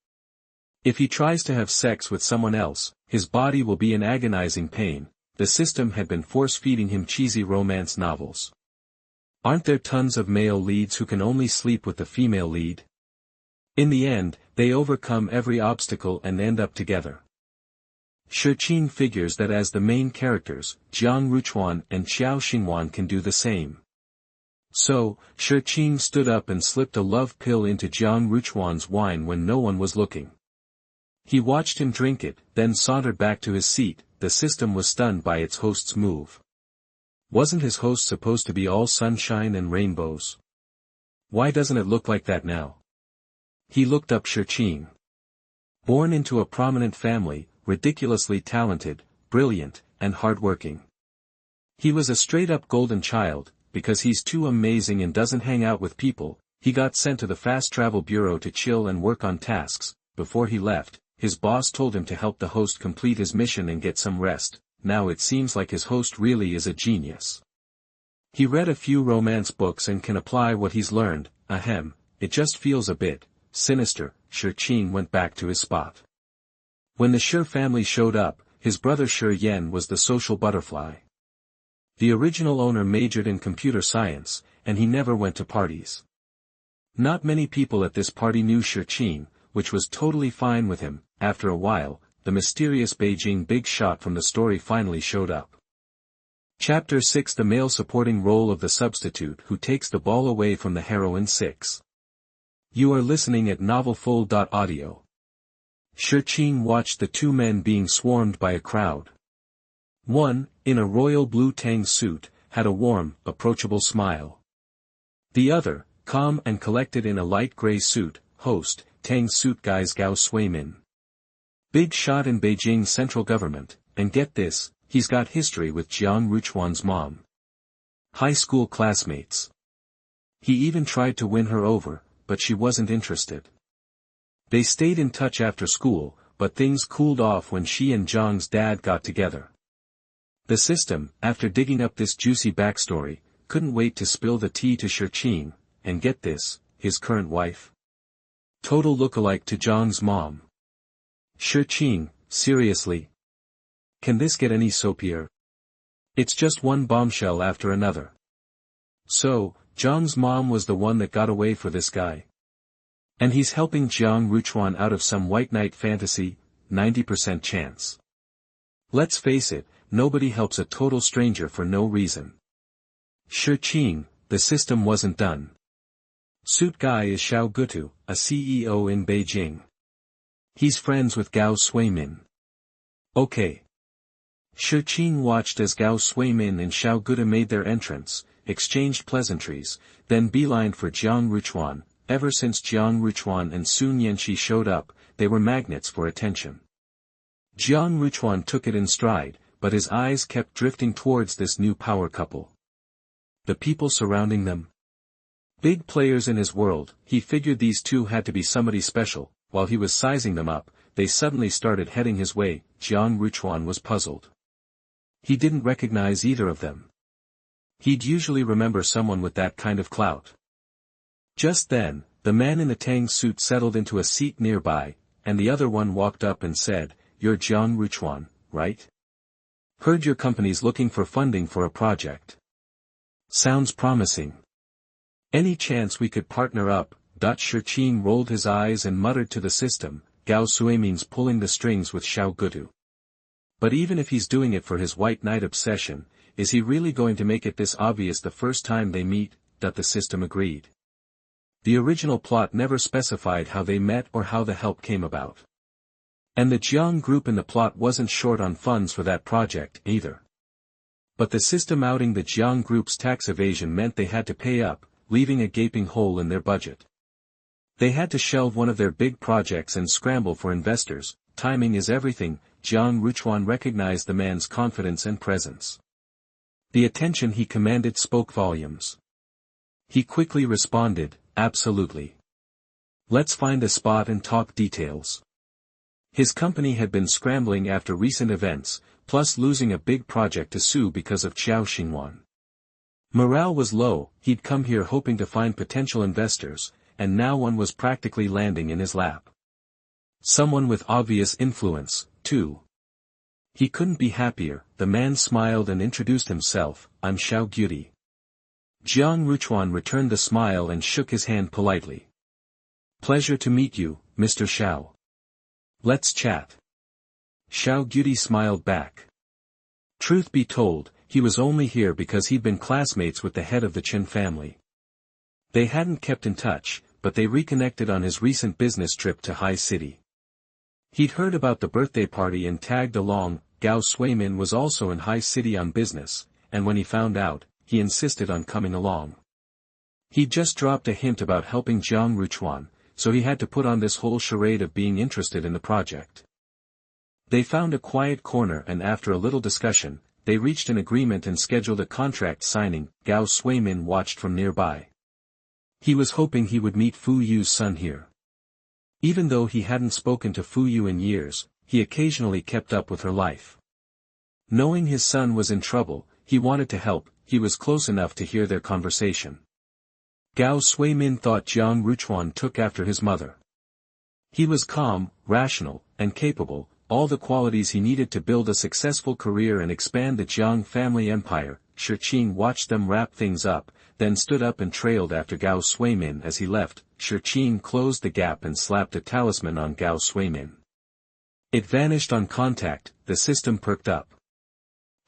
If he tries to have sex with someone else, his body will be in agonizing pain. The system had been force-feeding him cheesy romance novels. Aren't there tons of male leads who can only sleep with the female lead? In the end, they overcome every obstacle and end up together. Shi figures that as the main characters, Jiang Ruchuan and Xuanhuan can do the same. So, Shi stood up and slipped a love pill into Jiang Ruchuan's wine when no one was looking. He watched him drink it, then sauntered back to his seat. The system was stunned by its host's move. Wasn't his host supposed to be all sunshine and rainbows? Why doesn't it look like that now? He looked up Shi. Born into a prominent family, ridiculously talented, brilliant, and hardworking. He was a straight-up golden child. Because he's too amazing and doesn't hang out with people, he got sent to the Fast Travel Bureau to chill and work on tasks. Before he left, his boss told him to help the host complete his mission and get some rest. Now it seems like his host really is a genius. He read a few romance books and can apply what he's learned. Ahem, it just feels a bit sinister. Shi went back to his spot. When the Shi family showed up, his brother Shi Yan was the social butterfly. The original owner majored in computer science, and he never went to parties. Not many people at this party knew Shi, which was totally fine with him. After a while, the mysterious Beijing big shot from the story finally showed up. Chapter 6: The male supporting role of the substitute who takes the ball away from the heroine. 6. You are listening at novelfull.audio. Shi watched the two men being swarmed by a crowd. One, in a royal blue tang suit, had a warm, approachable smile. The other, calm and collected in a light gray suit, host, tang suit guy's Gao Suimin. Big shot in Beijing's central government, and get this, he's got history with Jiang Ruchuan's mom. High school classmates. He even tried to win her over, but she wasn't interested. They stayed in touch after school, but things cooled off when she and Zhang's dad got together. The system, after digging up this juicy backstory, couldn't wait to spill the tea to Shi, and get this, his current wife. Total lookalike to Zhang's mom. Shi, seriously? Can this get any soapier? It's just one bombshell after another. So, Zhang's mom was the one that got away for this guy. And he's helping Jiang Ruchuan out of some white knight fantasy, 90% chance. Let's face it, nobody helps a total stranger for no reason. Shi, the system wasn't done. Suit guy is Xiao Gutu, a CEO in Beijing. He's friends with Gao Suimin. Okay. Shi watched as Gao Suimin and Xiao Gutu made their entrance, exchanged pleasantries, then beelined for Jiang Ruchuan, ever since Xuanhuan and Sun Yanxi showed up, they were magnets for attention. Xuanhuan took it in stride, but his eyes kept drifting towards this new power couple. The people surrounding them? Big players in his world, he figured these two had to be somebody special. While he was sizing them up, they suddenly started heading his way. Xuanhuan was puzzled. He didn't recognize either of them. He'd usually remember someone with that kind of clout. Just then, the man in the tang suit settled into a seat nearby, and the other one walked up and said, "You're Xuanhuan, right? Heard your company's looking for funding for a project. Sounds promising. Any chance we could partner up?" Xuanhuan rolled his eyes and muttered to the system, "Gao Suimin's pulling the strings with Xiao Gutu. But even if he's doing it for his white knight obsession, is he really going to make it this obvious the first time they meet?" The system agreed. The original plot never specified how they met or how the help came about. And the Jiang group in the plot wasn't short on funds for that project, either. But the system outing the Jiang group's tax evasion meant they had to pay up, leaving a gaping hole in their budget. They had to shelve one of their big projects and scramble for investors. Timing is everything. Xuanhuan recognized the man's confidence and presence. The attention he commanded spoke volumes. He quickly responded, "Absolutely. Let's find a spot and talk details." His company had been scrambling after recent events, plus losing a big project to Su because of Xuanhuan. Morale was low. He'd come here hoping to find potential investors, and now one was practically landing in his lap. Someone with obvious influence, too. He couldn't be happier. The man smiled and introduced himself, "I'm Xiao Guti." Xuanhuan returned the smile and shook his hand politely. "Pleasure to meet you, Mr. Xiao. Let's chat." Xiao Guti smiled back. Truth be told, he was only here because he'd been classmates with the head of the Qin family. They hadn't kept in touch, but they reconnected on his recent business trip to High City. He'd heard about the birthday party and tagged along. Gao Suimin was also in High City on business, and when he found out, he insisted on coming along. He'd just dropped a hint about helping Xuanhuan, so he had to put on this whole charade of being interested in the project. They found a quiet corner and after a little discussion, they reached an agreement and scheduled a contract signing. Gao Suimin watched from nearby. He was hoping he would meet Fu Yu's son here. Even though he hadn't spoken to Fu Yu in years, he occasionally kept up with her life. Knowing his son was in trouble, he wanted to help. He was close enough to hear their conversation. Gao Suimin thought Xuanhuan took after his mother. He was calm, rational, and capable, all the qualities he needed to build a successful career and expand the Jiang family empire. Xuanhuan watched them wrap things up, then stood up and trailed after Gao Suimin as he left. Xuanhuan closed the gap and slapped a talisman on Gao Suimin. It vanished on contact. The system perked up.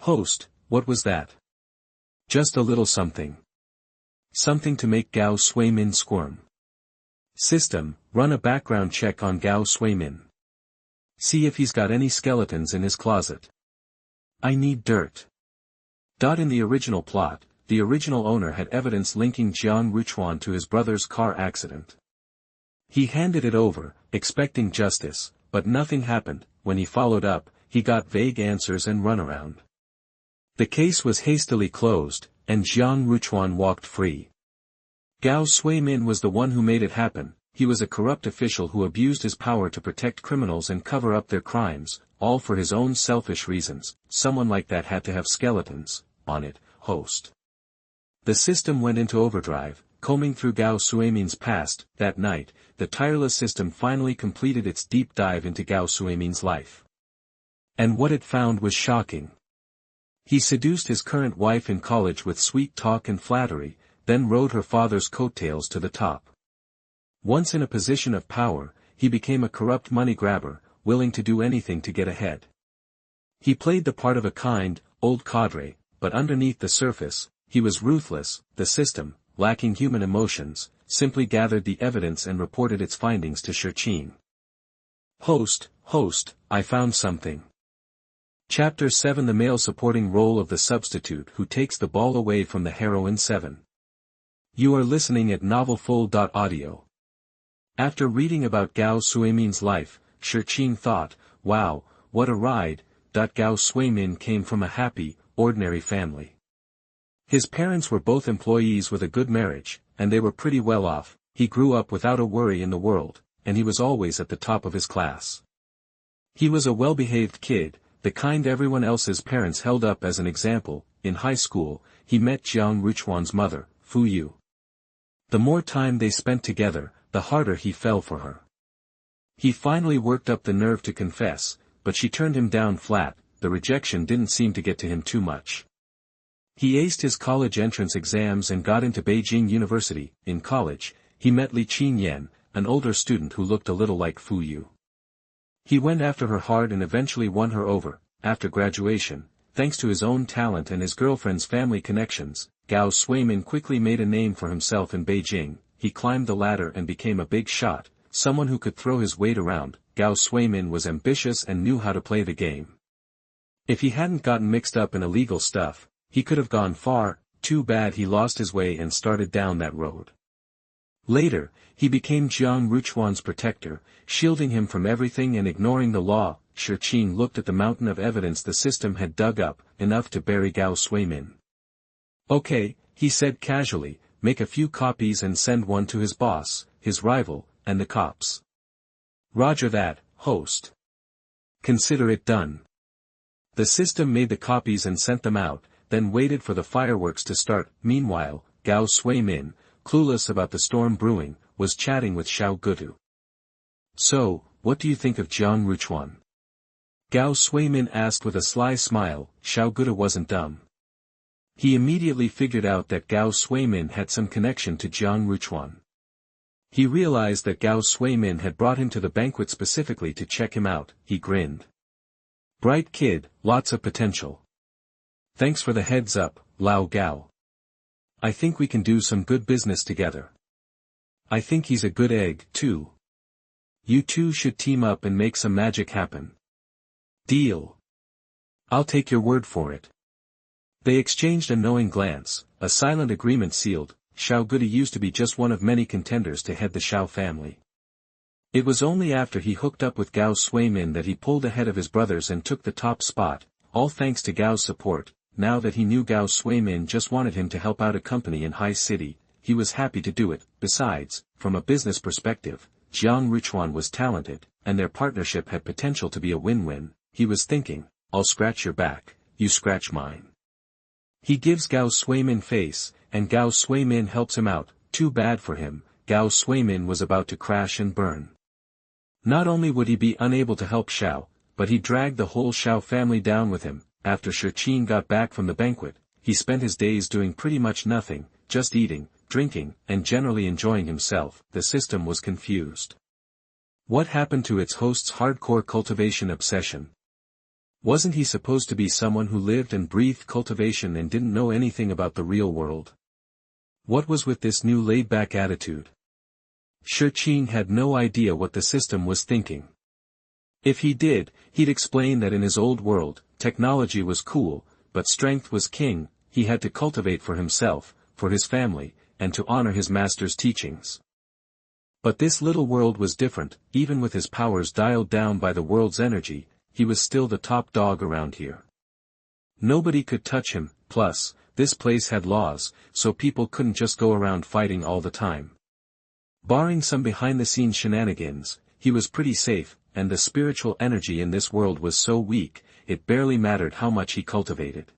"Host, what was that?" "Just a little something. Something to make Gao Suimin squirm." "System, run a background check on Gao Suimin. See if he's got any skeletons in his closet. I need dirt." In the original plot, the original owner had evidence linking Xuanhuan to his brother's car accident. He handed it over, expecting justice, but nothing happened. When he followed up, he got vague answers and runaround. The case was hastily closed, and Xuanhuan walked free. Gao Suimin was the one who made it happen. He was a corrupt official who abused his power to protect criminals and cover up their crimes, all for his own selfish reasons. Someone like that had to have skeletons on it. Host. The system went into overdrive, combing through Gao Suimin's past. That night, the tireless system finally completed its deep dive into Gao Suimin's life. And what it found was shocking. He seduced his current wife in college with sweet talk and flattery, then rode her father's coattails to the top. Once in a position of power, he became a corrupt money grabber, willing to do anything to get ahead. He played the part of a kind, old cadre, but underneath the surface, he was ruthless. The system, lacking human emotions, simply gathered the evidence and reported its findings to Xuanhuan. Host, I found something. Chapter 7: The male supporting role of the substitute who takes the ball away from the heroine. 7. You are listening at novelfull.audio. After reading about Gao Suimin's life, Shiqing thought, wow, what a ride. Gao Suimin came from a happy, ordinary family. His parents were both employees with a good marriage, and they were pretty well off. He grew up without a worry in the world, and he was always at the top of his class. He was a well-behaved kid, the kind everyone else's parents held up as an example. In high school, he met Jiang Ruchuan's mother, Fu Yu. The more time they spent together, the harder he fell for her. He finally worked up the nerve to confess, but she turned him down flat. The rejection didn't seem to get to him too much. He aced his college entrance exams and got into Beijing University. In college, he met Li Qinyan, an older student who looked a little like Fu Yu. He went after her hard and eventually won her over. After graduation, thanks to his own talent and his girlfriend's family connections, Gao Suimin quickly made a name for himself in Beijing. He climbed the ladder and became a big shot, someone who could throw his weight around. Gao Suimin was ambitious and knew how to play the game. If he hadn't gotten mixed up in illegal stuff, he could have gone far. Too bad he lost his way and started down that road. Later, he became Jiang Ruchuan's protector, shielding him from everything and ignoring the law. Shiqing looked at the mountain of evidence the system had dug up, enough to bury Gao Suimin. Okay, he said casually, make a few copies and send one to his boss, his rival, and the cops. Roger that, host. Consider it done. The system made the copies and sent them out, then waited for the fireworks to start. Meanwhile, Gao Suimin, clueless about the storm brewing, was chatting with Xiao Gutu. So, what do you think of Jiang Ruchuan? Gao Suimin asked with a sly smile. Xiao Gutu wasn't dumb. He immediately figured out that Gao Suimin had some connection to Jiang Ruchuan. He realized that Gao Suimin had brought him to the banquet specifically to check him out. He grinned. Bright kid, lots of potential. Thanks for the heads up, Lao Gao. I think we can do some good business together. I think he's a good egg, too. You two should team up and make some magic happen. Deal. I'll take your word for it. They exchanged a knowing glance, a silent agreement sealed. Xiao Gutu used to be just one of many contenders to head the Xiao family. It was only after he hooked up with Gao Suimin that he pulled ahead of his brothers and took the top spot, all thanks to Gao's support. Now that he knew Gao Suimin just wanted him to help out a company in High City, he was happy to do it. Besides, from a business perspective, Jiang Ruchuan was talented, and their partnership had potential to be a win-win. He was thinking, I'll scratch your back, you scratch mine. He gives Gao Suimin face, and Gao Suimin helps him out. Too bad for him, Gao Suimin was about to crash and burn. Not only would he be unable to help Xiao, but he dragged the whole Xiao family down with him. After Shiqing got back from the banquet, he spent his days doing pretty much nothing, just eating, drinking, and generally enjoying himself. The system was confused. What happened to its host's hardcore cultivation obsession? Wasn't he supposed to be someone who lived and breathed cultivation and didn't know anything about the real world? What was with this new laid-back attitude? Shiqing had no idea what the system was thinking. If he did, he'd explain that in his old world, technology was cool, but strength was king. He had to cultivate for himself, for his family, and to honor his master's teachings. But this little world was different. Even with his powers dialed down by the world's energy, he was still the top dog around here. Nobody could touch him. Plus, this place had laws, so people couldn't just go around fighting all the time. Barring some behind-the-scenes shenanigans, he was pretty safe, and the spiritual energy in this world was so weak, it barely mattered how much he cultivated.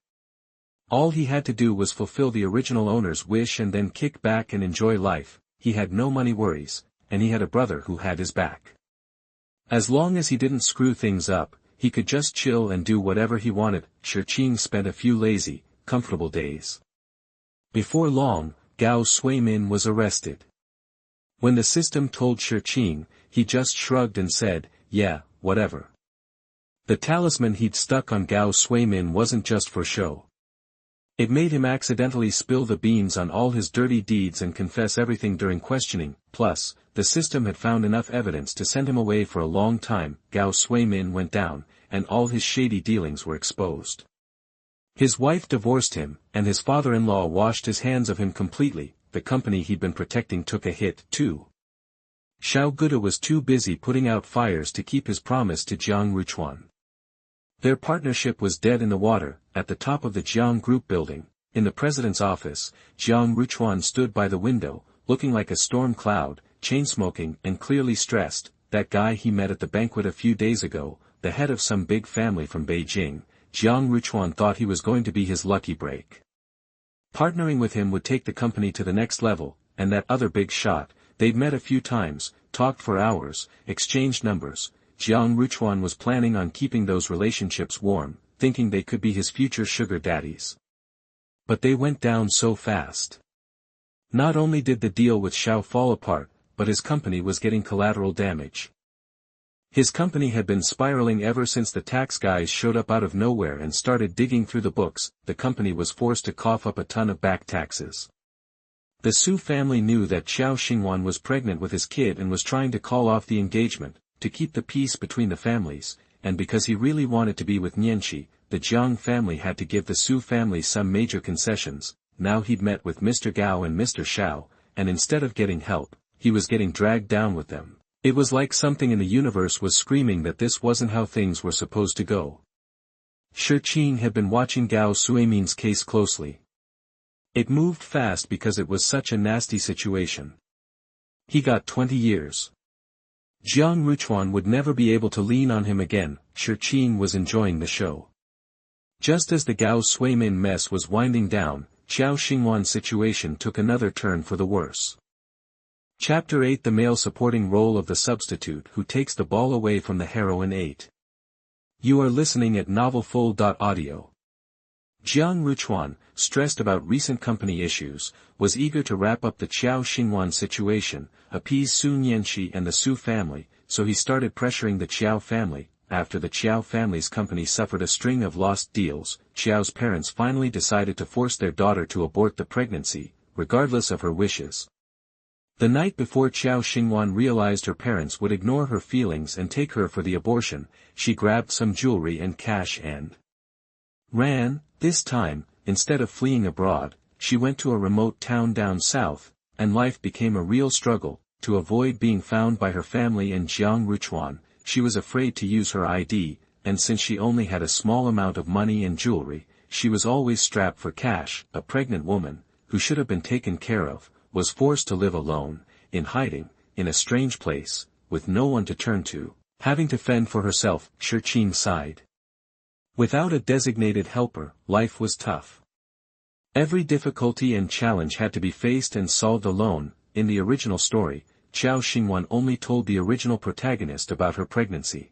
All he had to do was fulfill the original owner's wish and then kick back and enjoy life. He had no money worries, and he had a brother who had his back. As long as he didn't screw things up, he could just chill and do whatever he wanted. Shiqing spent a few lazy, comfortable days. Before long, Gao Suimin was arrested. When the system told Shiqing, he just shrugged and said, yeah, whatever. The talisman he'd stuck on Gao Suimin wasn't just for show. It made him accidentally spill the beans on all his dirty deeds and confess everything during questioning. Plus, the system had found enough evidence to send him away for a long time. Gao Suimin went down, and all his shady dealings were exposed. His wife divorced him, and his father-in-law washed his hands of him completely. The company he'd been protecting took a hit, too. Xiao Guda was too busy putting out fires to keep his promise to Jiang Ruchuan. Their partnership was dead in the water. At the top of the Jiang Group building, in the president's office, Jiang Ruchuan stood by the window, looking like a storm cloud, chain-smoking and clearly stressed. That guy he met at the banquet a few days ago, the head of some big family from Beijing, Jiang Ruchuan thought he was going to be his lucky break. Partnering with him would take the company to the next level, and that other big shot, they'd met a few times, talked for hours, exchanged numbers. Jiang Ruchuan was planning on keeping those relationships warm, thinking they could be his future sugar daddies. But they went down so fast. Not only did the deal with Xiao fall apart, but his company was getting collateral damage. His company had been spiraling ever since the tax guys showed up out of nowhere and started digging through the books. The company was forced to cough up a ton of back taxes. The Su family knew that Xuanhuan was pregnant with his kid and was trying to call off the engagement, to keep the peace between the families, and because he really wanted to be with Nianqi, the Jiang family had to give the Su family some major concessions. Now he'd met with Mr. Gao and Mr. Xiao, and instead of getting help, he was getting dragged down with them. It was like something in the universe was screaming that this wasn't how things were supposed to go. Shi Qing had been watching Gao Suimin's case closely. It moved fast because it was such a nasty situation. He got 20 years. Jiang Ruchuan would never be able to lean on him again. Shi Qing was enjoying the show. Just as the Gao Suimin mess was winding down, Xiao Xingwan's situation took another turn for the worse. Chapter 8: The male supporting role of the substitute who takes the ball away from the heroine. 8. You are listening at novelfull.audio. Jiang Ruchuan, stressed about recent company issues, was eager to wrap up the Xiao Xingwan situation, appease Su Nianqi and the Su family, so he started pressuring the Qiao family. After the Qiao family's company suffered a string of lost deals, Qiao's parents finally decided to force their daughter to abort the pregnancy, regardless of her wishes. The night before Xiao Xingwan realized her parents would ignore her feelings and take her for the abortion, she grabbed some jewelry and cash and ran. This time, instead of fleeing abroad, she went to a remote town down south, and life became a real struggle. To avoid being found by her family and Jiang Ruchuan, she was afraid to use her ID, and since she only had a small amount of money and jewelry, she was always strapped for cash. A pregnant woman, who should have been taken care of, was forced to live alone, in hiding, in a strange place, with no one to turn to, having to fend for herself. Shi Qing sighed. Without a designated helper, life was tough. Every difficulty and challenge had to be faced and solved alone. In the original story, Xiao Xingwan only told the original protagonist about her pregnancy.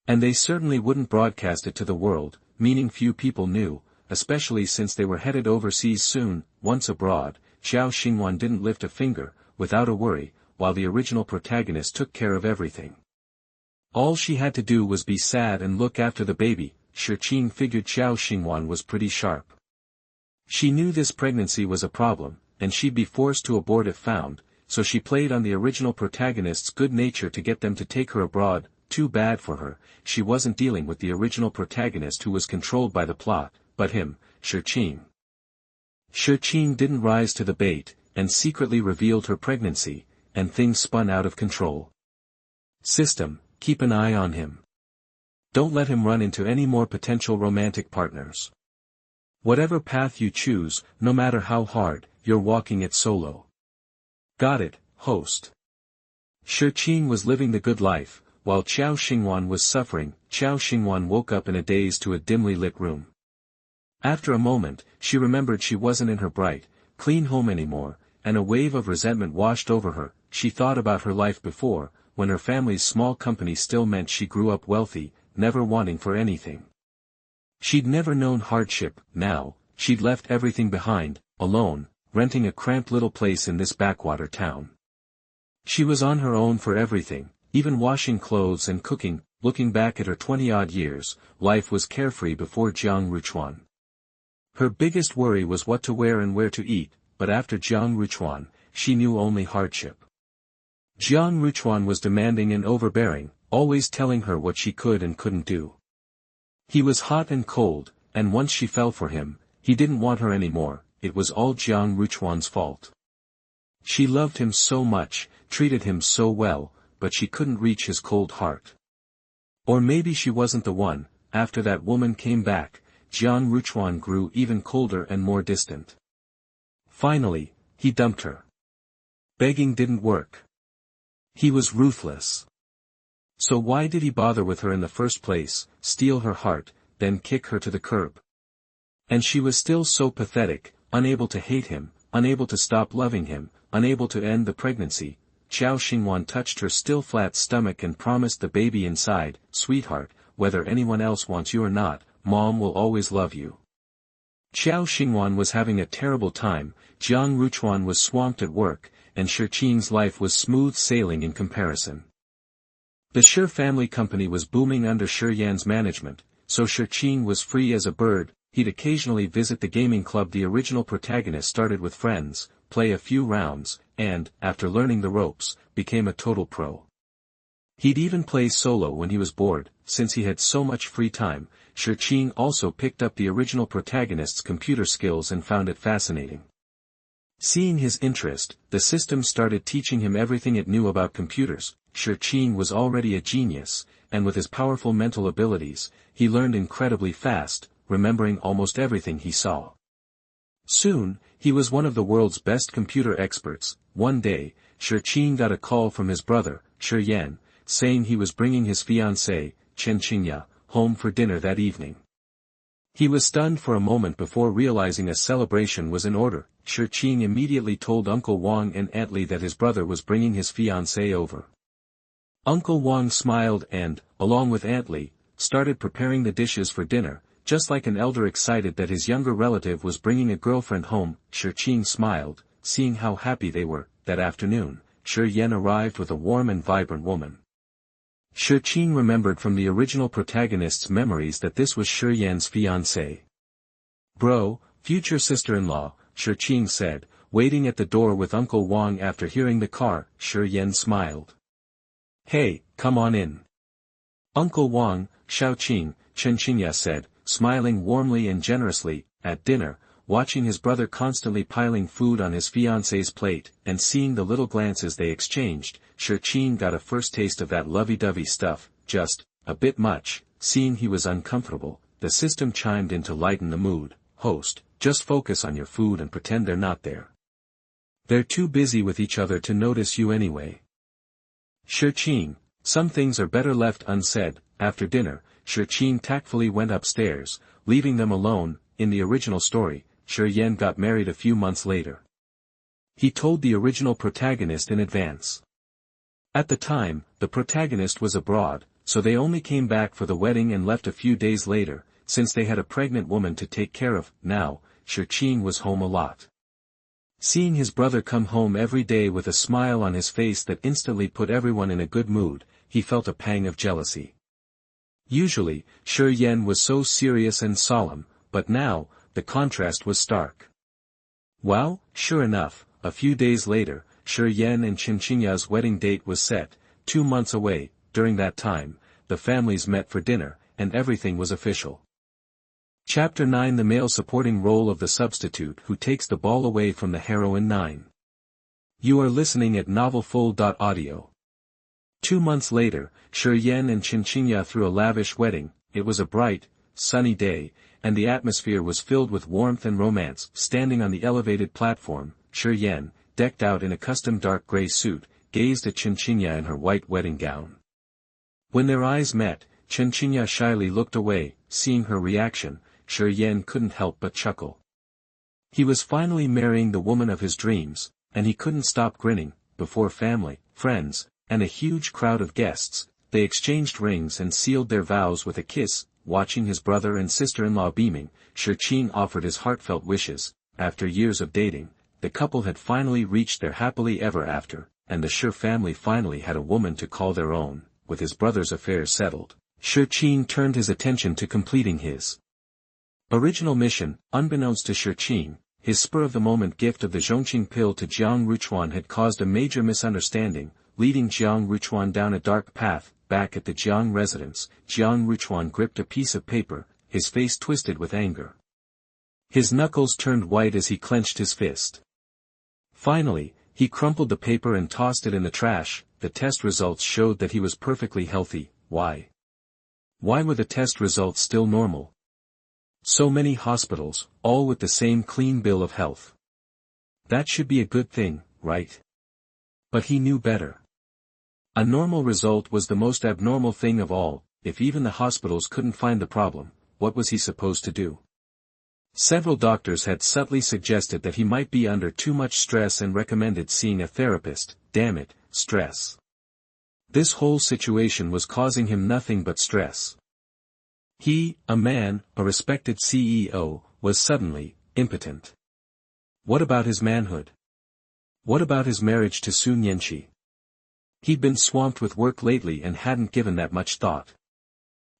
And they certainly wouldn't broadcast it to the world, meaning few people knew, especially since they were headed overseas soon. Once abroad, Xiao Xingwan didn't lift a finger, without a worry, while the original protagonist took care of everything. All she had to do was be sad and look after the baby. Shi Qing figured Xiao Xingwan was pretty sharp. She knew this pregnancy was a problem, and she'd be forced to abort if found, so she played on the original protagonist's good nature to get them to take her abroad. Too bad for her, she wasn't dealing with the original protagonist who was controlled by the plot, but him, Shi Qing. Shi Qing didn't rise to the bait, and secretly revealed her pregnancy, and things spun out of control. System, keep an eye on him. Don't let him run into any more potential romantic partners. Whatever path you choose, no matter how hard, you're walking it solo. Got it, host. Shi Qing was living the good life, while Xiao Xingwan was suffering. Xiao Xingwan woke up in a daze to a dimly lit room. After a moment, she remembered she wasn't in her bright, clean home anymore, and a wave of resentment washed over her. She thought about her life before, when her family's small company still meant she grew up wealthy, never wanting for anything. She'd never known hardship. Now, she'd left everything behind, alone, renting a cramped little place in this backwater town. She was on her own for everything, even washing clothes and cooking. Looking back at her 20-odd years, life was carefree before Jiang Ruchuan. Her biggest worry was what to wear and where to eat, but after Jiang Ruchuan, she knew only hardship. Jiang Ruchuan was demanding and overbearing, always telling her what she could and couldn't do. He was hot and cold, and once she fell for him, he didn't want her anymore. It was all Jiang Ruchuan's fault. She loved him so much, treated him so well, but she couldn't reach his cold heart. Or maybe she wasn't the one. After that woman came back, Xuanhuan grew even colder and more distant. Finally, he dumped her. Begging didn't work. He was ruthless. So why did he bother with her in the first place, steal her heart, then kick her to the curb? And she was still so pathetic, unable to hate him, unable to stop loving him, unable to end the pregnancy. Xuanhuan touched her still flat stomach and promised the baby inside, "Sweetheart, whether anyone else wants you or not, Mom will always love you." Xuanhuan was having a terrible time. Xuanhuan was swamped at work, and Shiqing's life was smooth sailing in comparison. The Shi family company was booming under Shi Yan's management, so Shiqing was free as a bird. He'd occasionally visit the gaming club. The original protagonist started with friends, play a few rounds, and, after learning the ropes, became a total pro. He'd even play solo when he was bored. Since he had so much free time, Shiqing also picked up the original protagonist's computer skills and found it fascinating. Seeing his interest, the system started teaching him everything it knew about computers. Shiqing was already a genius, and with his powerful mental abilities, he learned incredibly fast, remembering almost everything he saw. Soon, he was one of the world's best computer experts. One day, Shiqing got a call from his brother, Shi Yan, saying he was bringing his fiancée, Chenqingya, home for dinner that evening. He was stunned for a moment before realizing a celebration was in order. Shiqing immediately told Uncle Wang and Aunt Li that his brother was bringing his fiancée over. Uncle Wang smiled and, along with Aunt Li, started preparing the dishes for dinner, just like an elder excited that his younger relative was bringing a girlfriend home. Shiqing smiled, seeing how happy they were. That afternoon, Shi Yan arrived with a warm and vibrant woman. Shiqing remembered from the original protagonist's memories that this was Shi Yan's fiancée. "Bro, future sister-in-law," Shiqing said, waiting at the door with Uncle Wang. After hearing the car, Shi Yan smiled. "Hey, come on in." Uncle Wang, Shaoqing, Chenqingya said, smiling warmly and generously. At dinner, watching his brother constantly piling food on his fiancée's plate, and seeing the little glances they exchanged, Shiqing got a first taste of that lovey-dovey stuff, just a bit much. Seeing he was uncomfortable, the system chimed in to lighten the mood. "Host, just focus on your food and pretend they're not there. They're too busy with each other to notice you anyway." Shiqing, some things are better left unsaid. After dinner, Shiqing tactfully went upstairs, leaving them alone. In the original story, Shi Yan got married a few months later. He told the original protagonist in advance. At the time, the protagonist was abroad, so they only came back for the wedding and left a few days later, since they had a pregnant woman to take care of. Now, Shiqing was home a lot. Seeing his brother come home every day with a smile on his face that instantly put everyone in a good mood, he felt a pang of jealousy. Usually, Shi Yan was so serious and solemn, but now, the contrast was stark. Well, sure enough, a few days later, Shi Yan and Chenqingya's wedding date was set, 2 months away. During that time, the families met for dinner, and everything was official. Chapter 9: The male supporting role of the substitute who takes the ball away from the heroine. 9. You are listening at novelfull.audio. 2 months later, Shi Yan and Chenqingya threw a lavish wedding. It was a bright, sunny day, and the atmosphere was filled with warmth and romance. Standing on the elevated platform, Shi Yan, decked out in a custom dark gray suit, gazed at Chenqingya in her white wedding gown. When their eyes met, Chenqingya shyly looked away. Seeing her reaction, Shi Yan couldn't help but chuckle. He was finally marrying the woman of his dreams, and he couldn't stop grinning. Before family, friends, and a huge crowd of guests, they exchanged rings and sealed their vows with a kiss. Watching his brother and sister-in-law beaming, Shiqing offered his heartfelt wishes. After years of dating, the couple had finally reached their happily ever after, and the Shi family finally had a woman to call their own. With his brother's affairs settled, Shiqing turned his attention to completing his original mission. Unbeknownst to Shiqing, his spur-of-the-moment gift of the Zhongqing pill to Xuanhuan had caused a major misunderstanding, leading Xuanhuan down a dark path. Back at the Jiang residence, Xuanhuan gripped a piece of paper, his face twisted with anger. His knuckles turned white as he clenched his fist. Finally, He crumpled the paper and tossed it in the trash. The test results showed that he was perfectly healthy. Why? Why were the test results still normal? So many hospitals, all with the same clean bill of health. That should be a good thing, right? But he knew better. A normal result was the most abnormal thing of all. If even the hospitals couldn't find the problem, what was he supposed to do? Several doctors had subtly suggested that he might be under too much stress and recommended seeing a therapist. Damn it, stress. This whole situation was causing him nothing but stress. He, a man, a respected CEO, was suddenly impotent. What about his manhood? What about his marriage to Sun Yanqi? He'd been swamped with work lately and hadn't given that much thought.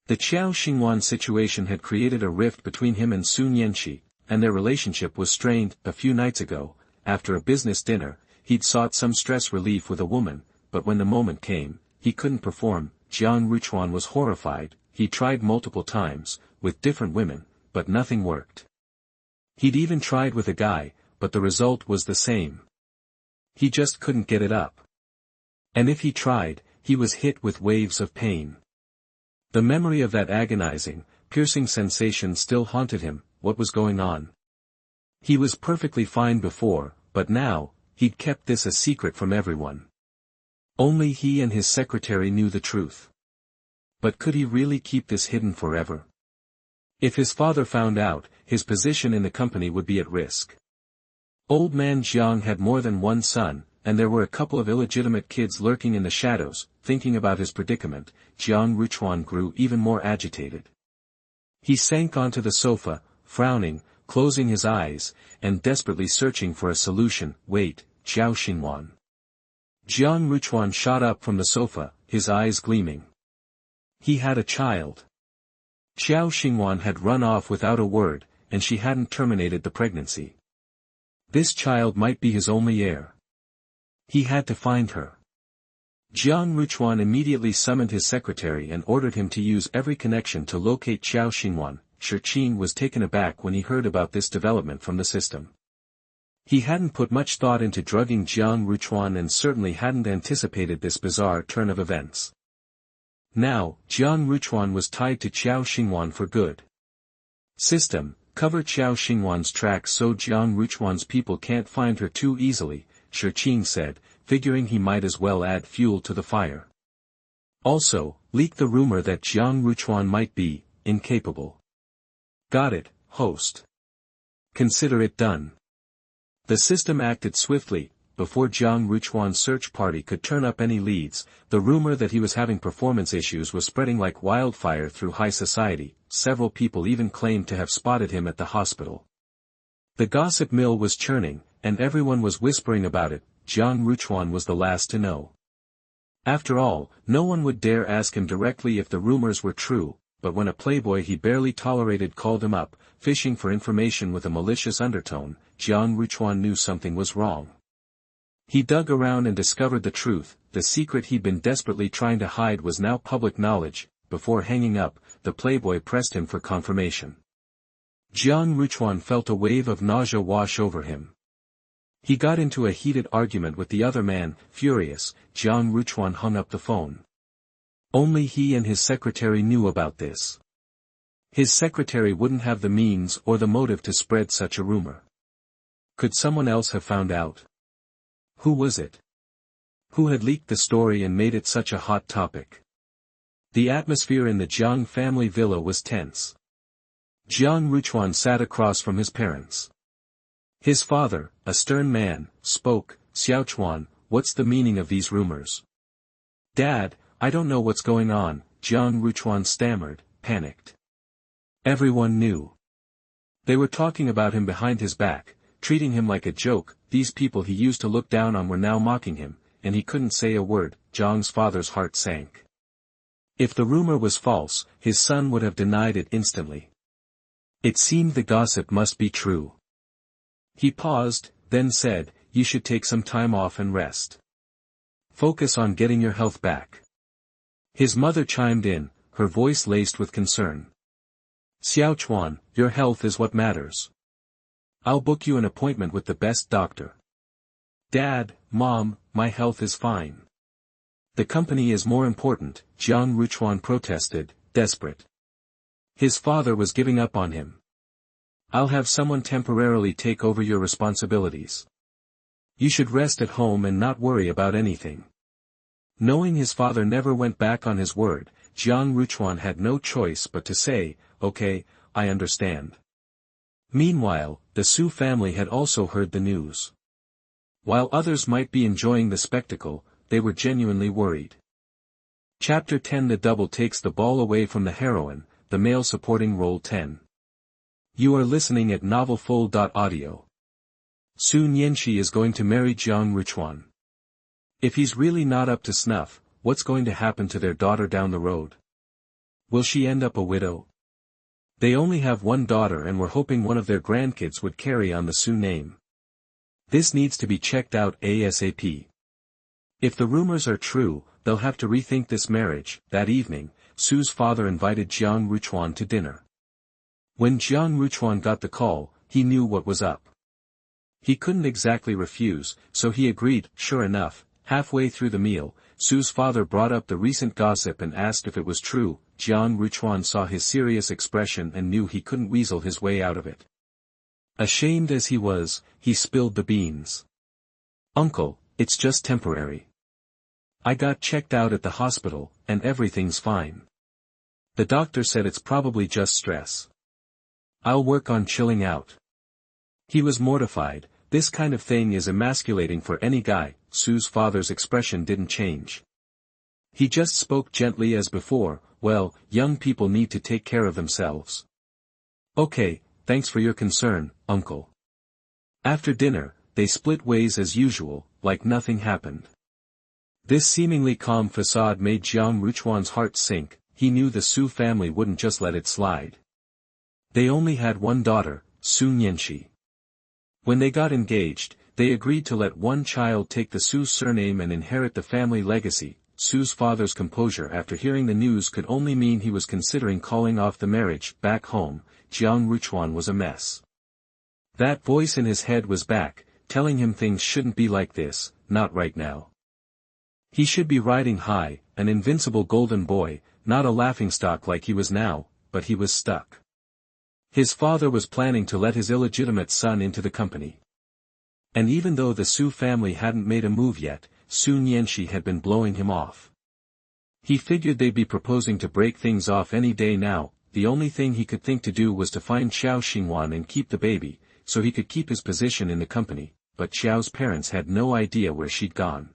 The Xuanhuan situation had created a rift between him and Sun Yanqi, and their relationship was strained. A few nights ago, after a business dinner, he'd sought some stress relief with a woman, but when the moment came, he couldn't perform. Xuanhuan was horrified. He tried multiple times, with different women, but nothing worked. He'd even tried with a guy, but the result was the same. He just couldn't get it up. And if he tried, he was hit with waves of pain. The memory of that agonizing, piercing sensation still haunted him. What was going on? He was perfectly fine before, but now, he'd kept this a secret from everyone. Only he and his secretary knew the truth. But could he really keep this hidden forever? If his father found out, his position in the company would be at risk. Old man Jiang had more than one son, and there were a couple of illegitimate kids lurking in the shadows. Thinking about his predicament, Xuanhuan grew even more agitated. He sank onto the sofa, frowning, closing his eyes, and desperately searching for a solution. Wait, Xuanhuan. Xuanhuan shot up from the sofa, his eyes gleaming. He had a child. Xuanhuan had run off without a word, and she hadn't terminated the pregnancy. This child might be his only heir. He had to find her. Xuanhuan immediately summoned his secretary and ordered him to use every connection to locate Xuanhuan. Shurqin was taken aback when he heard about this development from the system. He hadn't put much thought into drugging Xuanhuan and certainly hadn't anticipated this bizarre turn of events. Now, Xuanhuan was tied to Xuanhuan for good. System, cover Xuanhuan's tracks so Xuanhuan's people can't find her too easily, Shurqin said, figuring he might as well add fuel to the fire. Also, leak the rumor that Xuanhuan might be incapable. Got it, host. Consider it done. The system acted swiftly. Before Xuanhuan's search party could turn up any leads, the rumor that he was having performance issues was spreading like wildfire through high society. Several people even claimed to have spotted him at the hospital. The gossip mill was churning, and everyone was whispering about it. Xuanhuan was the last to know. After all, no one would dare ask him directly if the rumors were true, but when a playboy he barely tolerated called him up, fishing for information with a malicious undertone, Xuanhuan knew something was wrong. He dug around and discovered the truth. The secret he'd been desperately trying to hide was now public knowledge. Before hanging up, the playboy pressed him for confirmation. Xuanhuan felt a wave of nausea wash over him. He got into a heated argument with the other man. Furious, Xuanhuan hung up the phone. Only he and his secretary knew about this. His secretary wouldn't have the means or the motive to spread such a rumor. Could someone else have found out? Who was it? Who had leaked the story and made it such a hot topic? The atmosphere in the Jiang family villa was tense. Xuanhuan sat across from his parents. His father, a stern man, spoke. Xuanhuan, what's the meaning of these rumors? Dad, I don't know what's going on, Xuanhuan stammered, panicked. Everyone knew. They were talking about him behind his back, treating him like a joke. These people he used to look down on were now mocking him, and he couldn't say a word. Zhang's father's heart sank. If the rumor was false, his son would have denied it instantly. It seemed the gossip must be true. He paused, then said, you should take some time off and rest. Focus on getting your health back. His mother chimed in, her voice laced with concern. Xuanhuan, your health is what matters. I'll book you an appointment with the best doctor. Dad, Mom, my health is fine. The company is more important, Xuanhuan protested, desperate. His father was giving up on him. I'll have someone temporarily take over your responsibilities. You should rest at home and not worry about anything. Knowing his father never went back on his word, Xuanhuan had no choice but to say, okay, I understand. Meanwhile, the Su family had also heard the news. While others might be enjoying the spectacle, they were genuinely worried. Chapter 10. The double takes the ball away from the heroine, the male supporting role 10. You are listening at novelfull.audio. Su Nianxi is going to marry Xuanhuan. If he's really not up to snuff, what's going to happen to their daughter down the road? Will she end up a widow? They only have one daughter and were hoping one of their grandkids would carry on the Su name. This needs to be checked out ASAP. If the rumors are true, they'll have to rethink this marriage. That evening, Su's father invited Xuanhuan to dinner. When Xuanhuan got the call, he knew what was up. He couldn't exactly refuse, so he agreed. Sure enough, halfway through the meal, Su's father brought up the recent gossip and asked if it was true. Xuanhuan saw his serious expression and knew he couldn't weasel his way out of it. Ashamed as he was, he spilled the beans. Uncle, it's just temporary. I got checked out at the hospital, and everything's fine. The doctor said it's probably just stress. I'll work on chilling out. He was mortified. This kind of thing is emasculating for any guy. Su's father's expression didn't change. He just spoke gently as before. Well, young people need to take care of themselves. Okay, thanks for your concern, uncle. After dinner, they split ways as usual, like nothing happened. This seemingly calm facade made Xuanhuan's heart sink. He knew the Su family wouldn't just let it slide. They only had one daughter, Su Nianxi. When they got engaged, they agreed to let one child take the Su surname and inherit the family legacy. Su's father's composure after hearing the news could only mean he was considering calling off the marriage. Back home, Xuanhuan was a mess. That voice in his head was back, telling him things shouldn't be like this, not right now. He should be riding high, an invincible golden boy, not a laughingstock like he was now, but he was stuck. His father was planning to let his illegitimate son into the company. And even though the Su family hadn't made a move yet, Su Nianxi had been blowing him off. He figured they'd be proposing to break things off any day now. The only thing he could think to do was to find Xuanhuan and keep the baby, so he could keep his position in the company, but Xiao's parents had no idea where she'd gone.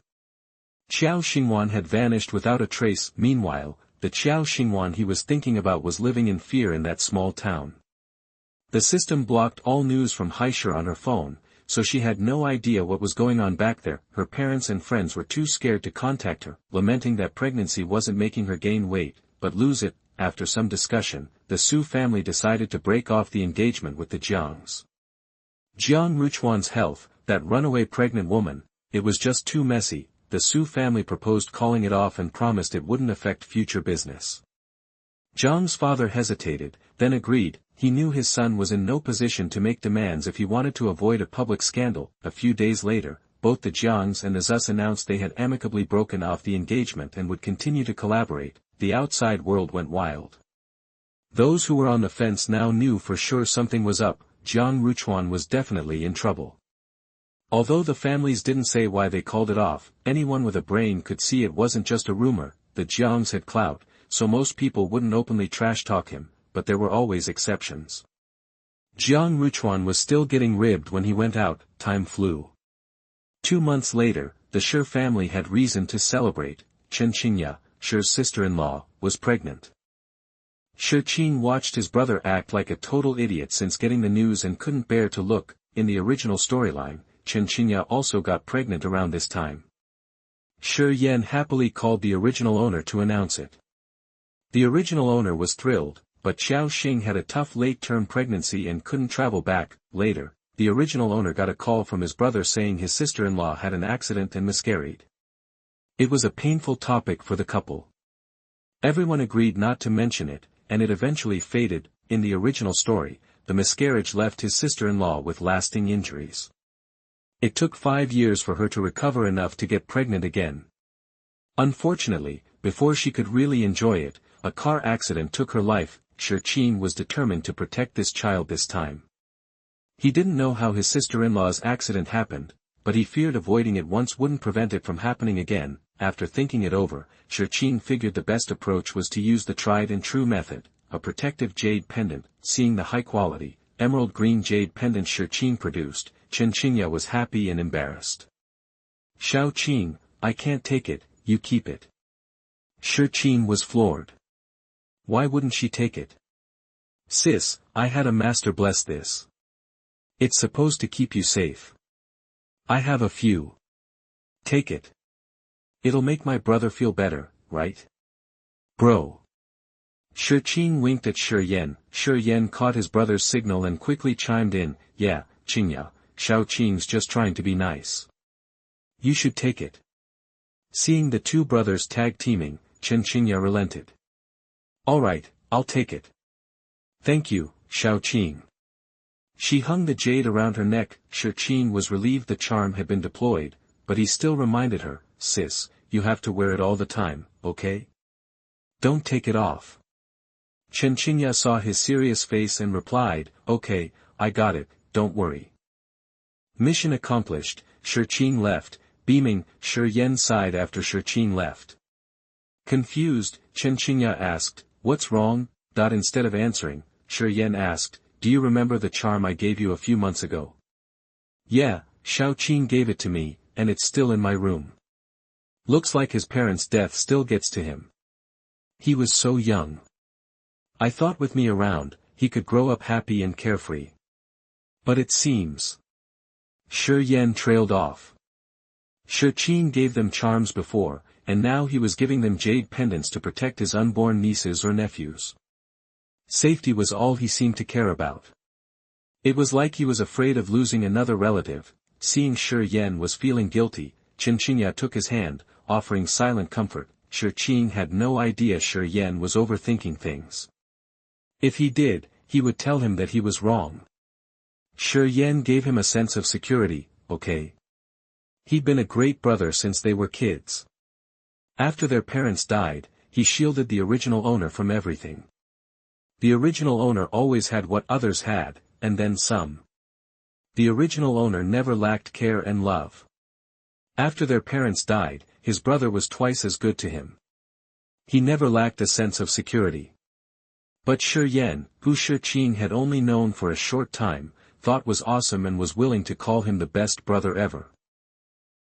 Xuanhuan had vanished without a trace. Meanwhile, the Xuanhuan he was thinking about was living in fear in that small town. The system blocked all news from Haisher on her phone, so she had no idea what was going on back there. Her parents and friends were too scared to contact her, lamenting that pregnancy wasn't making her gain weight, but lose it. After some discussion, the Su family decided to break off the engagement with the Jiangs. Xuanhuan's health, that runaway pregnant woman, it was just too messy. The Su family proposed calling it off and promised it wouldn't affect future business. Zhang's father hesitated, then agreed. He knew his son was in no position to make demands if he wanted to avoid a public scandal. A few days later, both the Jiangs and the Zus announced they had amicably broken off the engagement and would continue to collaborate. The outside world went wild. Those who were on the fence now knew for sure something was up. Xuanhuan was definitely in trouble. Although the families didn't say why they called it off, anyone with a brain could see it wasn't just a rumor. The Jiangs had clout, so most people wouldn't openly trash-talk him, but there were always exceptions. Xuanhuan was still getting ribbed when he went out. Time flew. 2 months later, the Shi family had reason to celebrate. Chen Qingya, Shi's sister-in-law, was pregnant. Shi Qing watched his brother act like a total idiot since getting the news and couldn't bear to look. In the original storyline, Chen Qingya also got pregnant around this time. Shi Yan happily called the original owner to announce it. The original owner was thrilled, but Xiao Xing had a tough late-term pregnancy and couldn't travel back. Later, the original owner got a call from his brother saying his sister-in-law had an accident and miscarried. It was a painful topic for the couple. Everyone agreed not to mention it, and it eventually faded. In the original story, the miscarriage left his sister-in-law with lasting injuries. It took 5 years for her to recover enough to get pregnant again. Unfortunately, before she could really enjoy it, a car accident took her life. Xuanhuan was determined to protect this child this time. He didn't know how his sister-in-law's accident happened, but he feared avoiding it once wouldn't prevent it from happening again. After thinking it over, Xuanhuan figured the best approach was to use the tried-and-true method, a protective jade pendant. Seeing the high-quality, emerald green jade pendant Xuanhuan produced, Xuanhuan was happy and embarrassed. "Xuanhuan, I can't take it, you keep it." Xuanhuan was floored. Why wouldn't she take it? "Sis, I had a master bless this. It's supposed to keep you safe. I have a few. Take it. It'll make my brother feel better, right? Bro." Xuanhuan winked at Xuanhuan. Xuanhuan caught his brother's signal and quickly chimed in, "Yeah, Qingya, Xuanhuan's just trying to be nice. You should take it." Seeing the two brothers tag-teaming, Qingya relented. "Alright, I'll take it. Thank you, Xuanhuan." She hung the jade around her neck. Xuanhuan was relieved the charm had been deployed, but he still reminded her, "Sis, you have to wear it all the time, okay? Don't take it off." Qingya saw his serious face and replied, "Okay, I got it, don't worry." Mission accomplished. Xuanhuan left, beaming. Xuanhuan sighed after Xuanhuan left. Confused, Qingya asked, "What's wrong?" Instead of answering, Xuanhuan asked, "Do you remember the charm I gave you a few months ago?" "Yeah, Xuanhuan gave it to me, and it's still in my room. Looks like his parents' death still gets to him. He was so young. I thought with me around, he could grow up happy and carefree. But it seems." Xuanhuan trailed off. Xuanhuan gave them charms before, and now he was giving them jade pendants to protect his unborn nieces or nephews. Safety was all he seemed to care about. It was like he was afraid of losing another relative. Seeing Xuanhuan was feeling guilty, Qingya took his hand, offering silent comfort. Xuanhuan had no idea Xuanhuan was overthinking things. If he did, he would tell him that he was wrong. Xuanhuan gave him a sense of security, okay? He'd been a great brother since they were kids. After their parents died, he shielded the original owner from everything. The original owner always had what others had, and then some. The original owner never lacked care and love. After their parents died, his brother was twice as good to him. He never lacked a sense of security. But Xuanhuan, who Xuanhuan had only known for a short time, thought was awesome and was willing to call him the best brother ever.